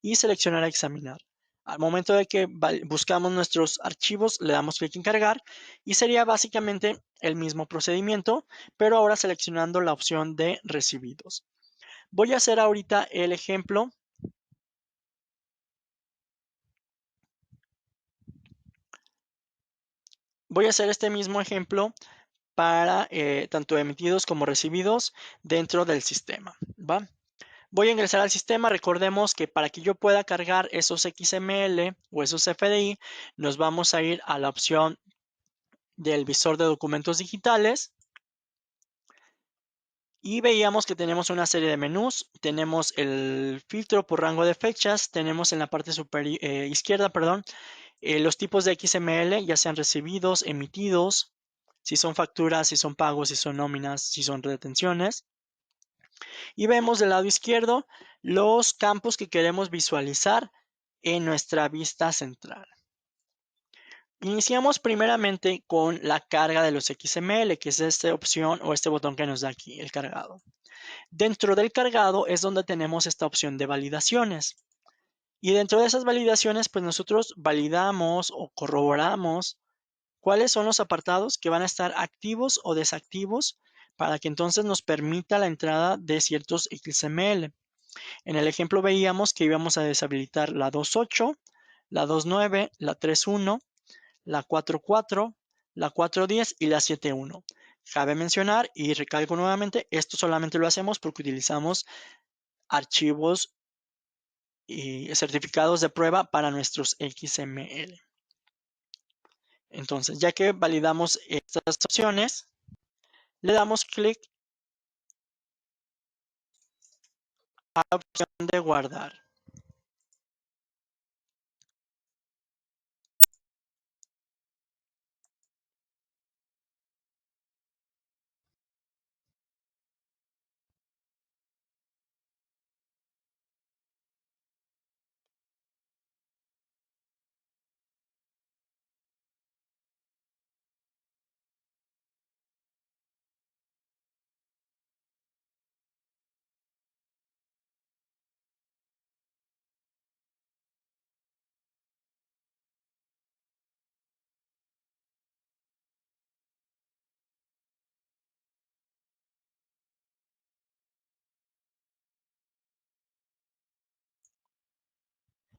y seleccionar examinar. Al momento de que buscamos nuestros archivos, le damos clic en cargar y sería básicamente el mismo procedimiento, pero ahora seleccionando la opción de recibidos. Voy a hacer ahorita el ejemplo. Voy a hacer este mismo ejemplo para tanto emitidos como recibidos dentro del sistema, ¿va? Voy a ingresar al sistema. Recordemos que para que yo pueda cargar esos XML o esos FDI, nos vamos a ir a la opción del visor de documentos digitales y veíamos que tenemos una serie de menús. Tenemos el filtro por rango de fechas, tenemos en la parte izquierda, perdón, los tipos de XML, ya sean recibidos, emitidos, si son facturas, si son pagos, si son nóminas, si son retenciones. Y vemos del lado izquierdo los campos que queremos visualizar en nuestra vista central. Iniciamos primeramente con la carga de los XML, que es esta opción o este botón que nos da aquí, el cargado. Dentro del cargado es donde tenemos esta opción de validaciones. Y dentro de esas validaciones, pues nosotros validamos o corroboramos cuáles son los apartados que van a estar activos o desactivos para que entonces nos permita la entrada de ciertos XML. En el ejemplo veíamos que íbamos a deshabilitar la 2.8, la 2.9, la 3.1, la 4.4, la 4.10 y la 7.1. Cabe mencionar y recalco nuevamente, esto solamente lo hacemos porque utilizamos archivos y certificados de prueba para nuestros XML. Entonces, ya que validamos estas opciones, le damos clic a la opción de guardar.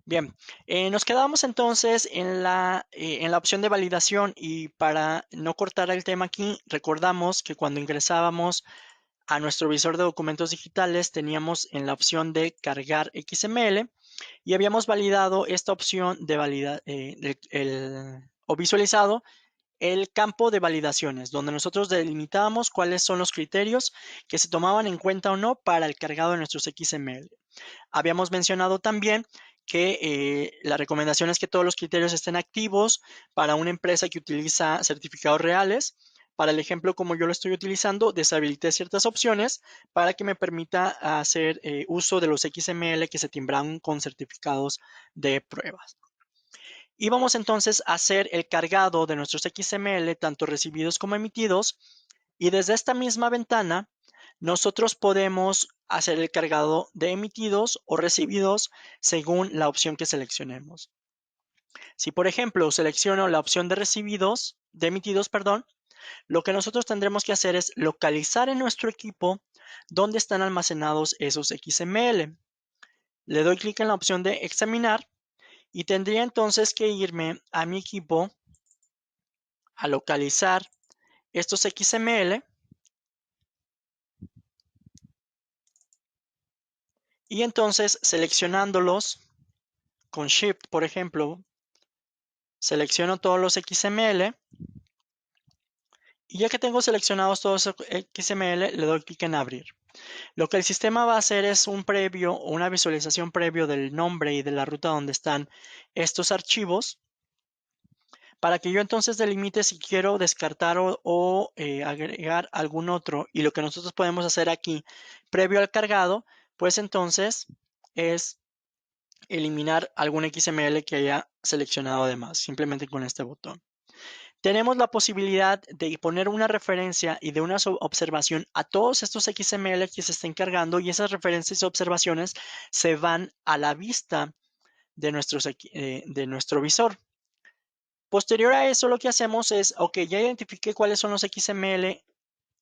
Bien, nos quedamos entonces en la opción de validación y para no cortar el tema aquí, recordamos que cuando ingresábamos a nuestro visor de documentos digitales teníamos en la opción de cargar XML y habíamos validado esta opción de validar o visualizado el campo de validaciones, donde nosotros delimitábamos cuáles son los criterios que se tomaban en cuenta o no para el cargado de nuestros XML. Habíamos mencionado también que la recomendación es que todos los criterios estén activos para una empresa que utiliza certificados reales. Para el ejemplo, como yo lo estoy utilizando, deshabilité ciertas opciones para que me permita hacer uso de los XML que se timbran con certificados de pruebas. Y vamos entonces a hacer el cargado de nuestros XML, tanto recibidos como emitidos. Y desde esta misma ventana, nosotros podemos hacer el cargado de emitidos o recibidos según la opción que seleccionemos. Si, por ejemplo, selecciono la opción de recibidos, de emitidos, perdón, lo que nosotros tendremos que hacer es localizar en nuestro equipo dónde están almacenados esos XML. Le doy clic en la opción de examinar y tendría entonces que irme a mi equipo a localizar estos XML y entonces seleccionándolos con Shift, por ejemplo, selecciono todos los XML y ya que tengo seleccionados todos los XML, le doy clic en abrir. Lo que el sistema va a hacer es un previo o una visualización previo del nombre y de la ruta donde están estos archivos para que yo entonces delimite si quiero descartar o agregar algún otro. Y lo que nosotros podemos hacer aquí previo al cargado, pues entonces es eliminar algún XML que haya seleccionado de más, simplemente con este botón. Tenemos la posibilidad de poner una referencia y de una observación a todos estos XML que se estén cargando, y esas referencias y observaciones se van a la vista de nuestro visor. Posterior a eso, lo que hacemos es, ok, ya identifiqué cuáles son los XML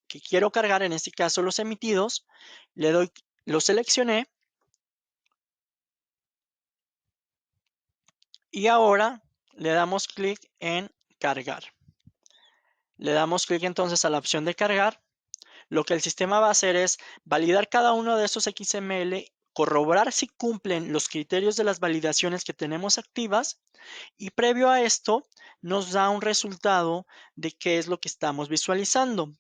que quiero cargar, en este caso los emitidos, lo seleccioné, y ahora le damos clic en cargar. Le damos clic entonces a la opción de cargar. Lo que el sistema va a hacer es validar cada uno de estos XML, corroborar si cumplen los criterios de las validaciones que tenemos activas, y previo a esto nos da un resultado de qué es lo que estamos visualizando.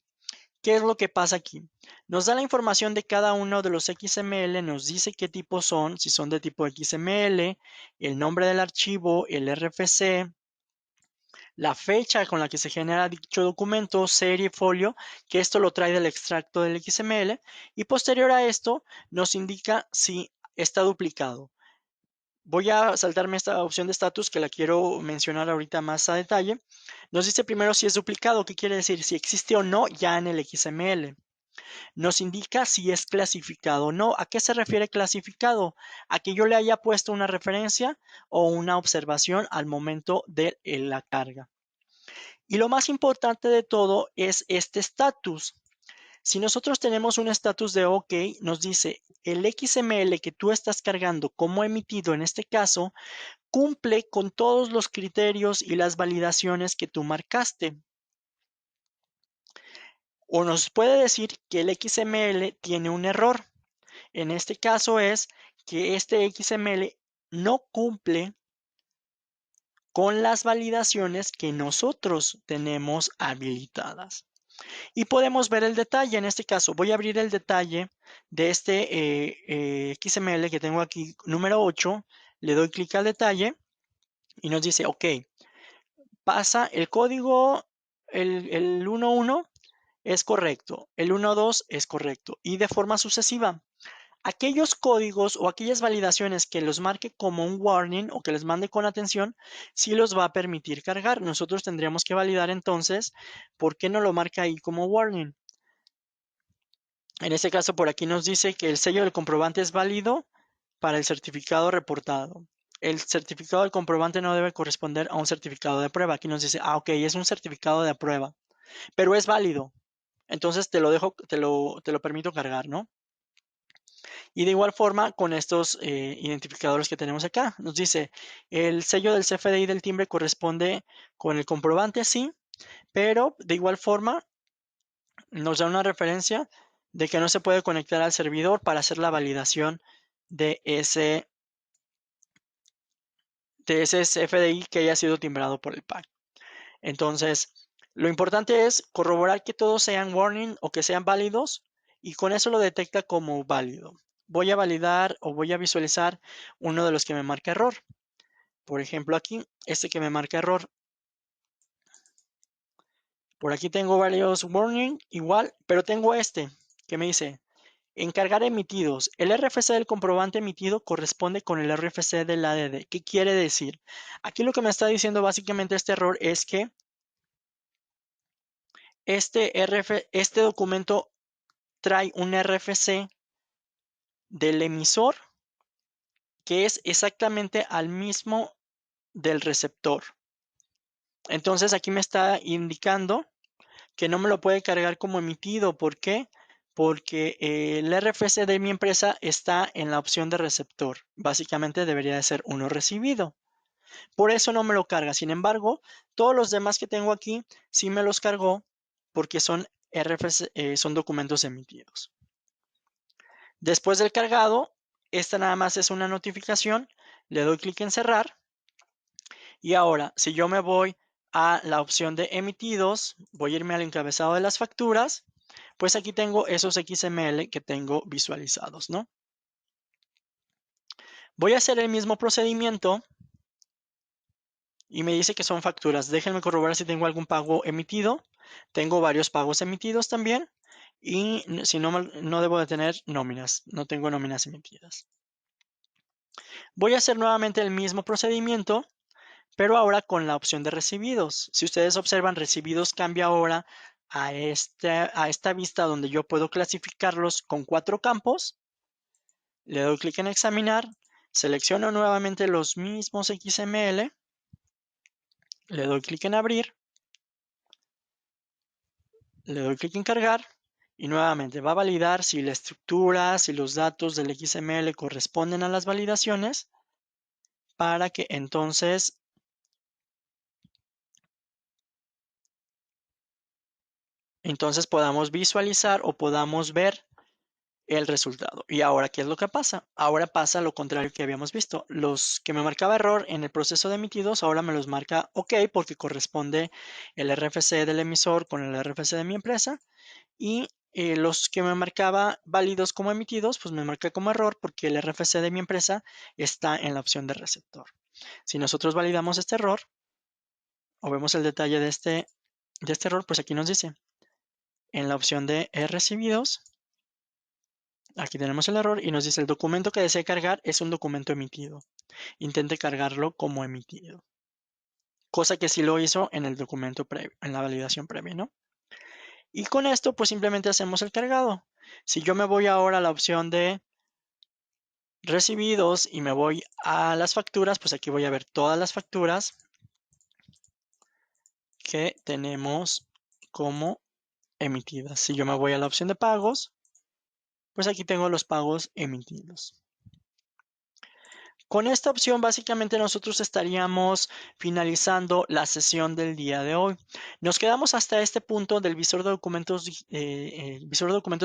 ¿Qué es lo que pasa aquí? Nos da la información de cada uno de los XML, nos dice qué tipo son, si son de tipo XML, el nombre del archivo, el RFC, la fecha con la que se genera dicho documento, serie, folio, que esto lo trae del extracto del XML, y posterior a esto nos indica si está duplicado. Voy a saltarme esta opción de estatus que la quiero mencionar ahorita más a detalle. Nos dice primero si es duplicado, ¿qué quiere decir? Si existe o no ya en el XML. Nos indica si es clasificado o no. ¿A qué se refiere clasificado? A que yo le haya puesto una referencia o una observación al momento de la carga. Y lo más importante de todo es este estatus. Si nosotros tenemos un estatus de OK, nos dice el XML que tú estás cargando como emitido en este caso cumple con todos los criterios y las validaciones que tú marcaste. O nos puede decir que el XML tiene un error. En este caso es que este XML no cumple con las validaciones que nosotros tenemos habilitadas. Y podemos ver el detalle. En este caso voy a abrir el detalle de este XML que tengo aquí, número 8. Le doy clic al detalle y nos dice, ok, pasa el código, el 1.1 es correcto, el 1.2 es correcto, y de forma sucesiva. Aquellos códigos o aquellas validaciones que los marque como un warning o que les mande con atención, sí los va a permitir cargar. Nosotros tendríamos que validar entonces por qué no lo marca ahí como warning. En este caso, por aquí nos dice que el sello del comprobante es válido para el certificado reportado. El certificado del comprobante no debe corresponder a un certificado de prueba. Aquí nos dice, ok, es un certificado de prueba, pero es válido. Entonces te lo dejo, te lo permito cargar, ¿no? Y de igual forma, con estos identificadores que tenemos acá, nos dice, el sello del CFDI del timbre corresponde con el comprobante, sí, pero de igual forma nos da una referencia de que no se puede conectar al servidor para hacer la validación de ese CFDI que haya sido timbrado por el PAC. Entonces, lo importante es corroborar que todos sean warning o que sean válidos, y con eso lo detecta como válido. Voy a validar o voy a visualizar uno de los que me marca error. Por ejemplo, aquí, este que me marca error. Por aquí tengo varios warning igual, pero tengo este que me dice encargar emitidos. El RFC del comprobante emitido corresponde con el RFC del ADD. ¿Qué quiere decir? Aquí lo que me está diciendo básicamente este error es que este documento trae un RFC del emisor que es exactamente al mismo del receptor. Entonces aquí me está indicando que no me lo puede cargar como emitido. ¿Por qué? Porque el RFC de mi empresa está en la opción de receptor. Básicamente debería de ser uno recibido. Por eso no me lo carga. Sin embargo, todos los demás que tengo aquí sí me los cargó porque son RFC, son documentos emitidos. Después del cargado, esta nada más es una notificación. Le doy clic en cerrar. Y ahora, si yo me voy a la opción de emitidos, voy a irme al encabezado de las facturas, pues aquí tengo esos XML que tengo visualizados, ¿no? Voy a hacer el mismo procedimiento y me dice que son facturas. Déjenme corroborar si tengo algún pago emitido. Tengo varios pagos emitidos también. y si no debo de tener nóminas, no tengo nóminas emitidas. Voy a hacer nuevamente el mismo procedimiento, pero ahora con la opción de recibidos. Si ustedes observan, recibidos cambia ahora a esta vista donde yo puedo clasificarlos con 4 campos. Le doy clic en examinar, selecciono nuevamente los mismos XML, le doy clic en abrir, le doy clic en cargar y nuevamente va a validar si la estructura, si los datos del XML corresponden a las validaciones para que entonces podamos visualizar o podamos ver el resultado. Y ahora, ¿qué es lo que pasa? Ahora pasa lo contrario que habíamos visto. Los que me marcaba error en el proceso de emitidos, ahora me los marca OK porque corresponde el RFC del emisor con el RFC de mi empresa. Y los que me marcaba válidos como emitidos, pues me marca como error porque el RFC de mi empresa está en la opción de receptor. Si nosotros validamos este error o vemos el detalle de este error, pues aquí nos dice en la opción de recibidos. Aquí tenemos el error y nos dice el documento que desea cargar es un documento emitido. Intente cargarlo como emitido. Cosa que sí lo hizo en el documento previo, en la validación previa, ¿no? Y con esto pues simplemente hacemos el cargado. Si yo me voy ahora a la opción de recibidos y me voy a las facturas, pues aquí voy a ver todas las facturas que tenemos como emitidas. Si yo me voy a la opción de pagos, pues aquí tengo los pagos emitidos. Con esta opción básicamente nosotros estaríamos finalizando la sesión del día de hoy. Nos quedamos hasta este punto del visor de documentos,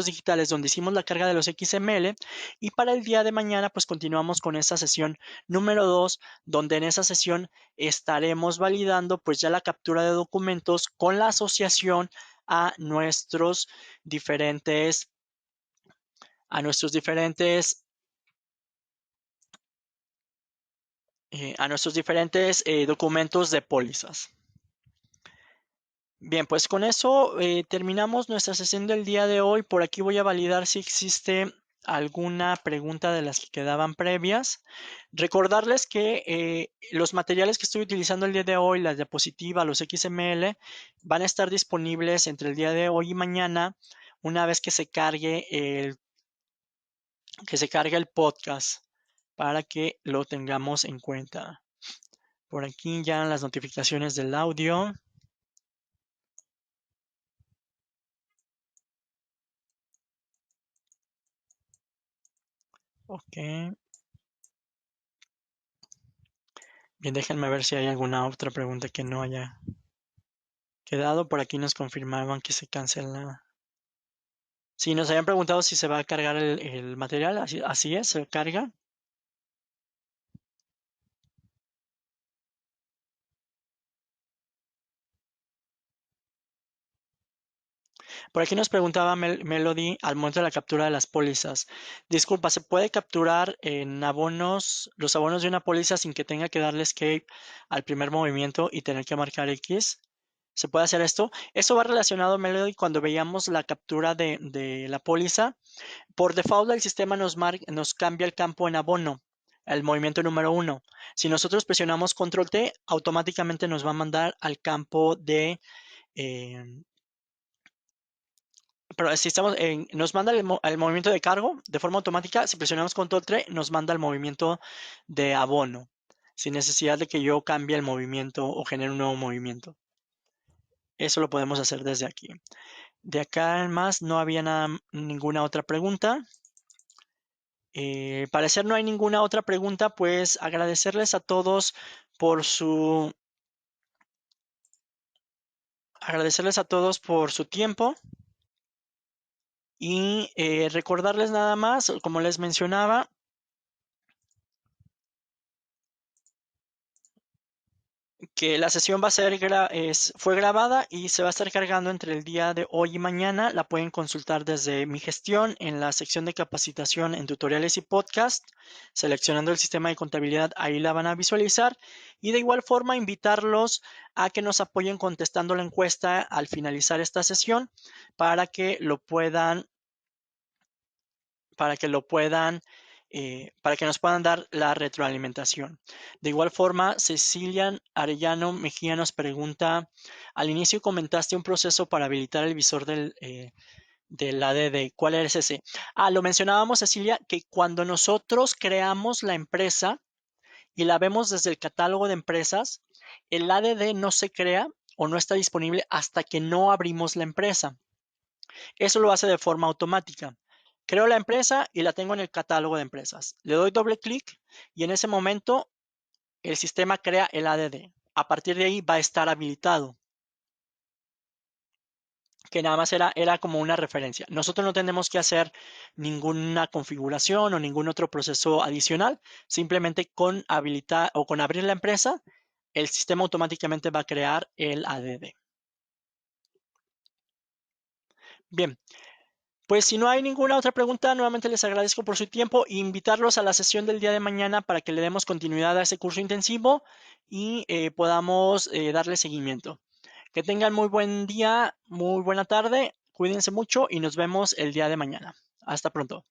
digitales donde hicimos la carga de los XML y para el día de mañana pues continuamos con esa sesión número 2 donde en esa sesión estaremos validando pues ya la captura de documentos con la asociación a nuestros diferentes documentos de pólizas. Bien, pues con eso terminamos nuestra sesión del día de hoy. Por aquí voy a validar si existe alguna pregunta de las que quedaban previas. Recordarles que los materiales que estoy utilizando el día de hoy, la diapositiva, los XML, van a estar disponibles entre el día de hoy y mañana, una vez que se cargue el podcast, para que lo tengamos en cuenta. Por aquí ya las notificaciones del audio. Ok. Bien, déjenme ver si hay alguna otra pregunta que no haya quedado. Por aquí nos confirmaban que se cancela. Sí, nos habían preguntado si se va a cargar el material. Así es, se carga. Por aquí nos preguntaba Melody al momento de la captura de las pólizas. Disculpa, ¿se puede capturar en los abonos de una póliza sin que tenga que darle escape al primer movimiento y tener que marcar X? ¿Se puede hacer esto? Eso va relacionado, Melody, cuando veíamos la captura de la póliza. Por default, el sistema nos cambia el campo en abono, el movimiento número 1. Si nosotros presionamos Control T, automáticamente nos va a mandar al campo de... pero si nos manda el movimiento de cargo de forma automática. Si presionamos Control T, nos manda el movimiento de abono, sin necesidad de que yo cambie el movimiento o genere un nuevo movimiento. Eso lo podemos hacer desde aquí. De acá en más no había ninguna otra pregunta. Parecer no hay ninguna otra pregunta, pues agradecerles a todos por su tiempo y recordarles nada más, como les mencionaba, que la sesión va a ser fue grabada y se va a estar cargando entre el día de hoy y mañana. La pueden consultar desde mi gestión en la sección de capacitación en tutoriales y podcast. Seleccionando el sistema de contabilidad, ahí la van a visualizar. Y de igual forma, invitarlos a que nos apoyen contestando la encuesta al finalizar esta sesión para que lo puedan para que lo puedan, para que nos puedan dar la retroalimentación. De igual forma, Cecilia Arellano Mejía nos pregunta, al inicio comentaste un proceso para habilitar el visor del ADD. ¿Cuál es ese? Lo mencionábamos, Cecilia, que cuando nosotros creamos la empresa y la vemos desde el catálogo de empresas, el ADD no se crea o no está disponible hasta que no abrimos la empresa. Eso lo hace de forma automática. Creo la empresa y la tengo en el catálogo de empresas. Le doy doble clic y en ese momento el sistema crea el ADD. A partir de ahí va a estar habilitado, que nada más era como una referencia. Nosotros no tenemos que hacer ninguna configuración o ningún otro proceso adicional. Simplemente con habilitar o con abrir la empresa, el sistema automáticamente va a crear el ADD. Bien, pues si no hay ninguna otra pregunta, nuevamente les agradezco por su tiempo e invitarlos a la sesión del día de mañana para que le demos continuidad a ese curso intensivo y podamos darle seguimiento. Que tengan muy buen día, muy buena tarde, cuídense mucho y nos vemos el día de mañana. Hasta pronto.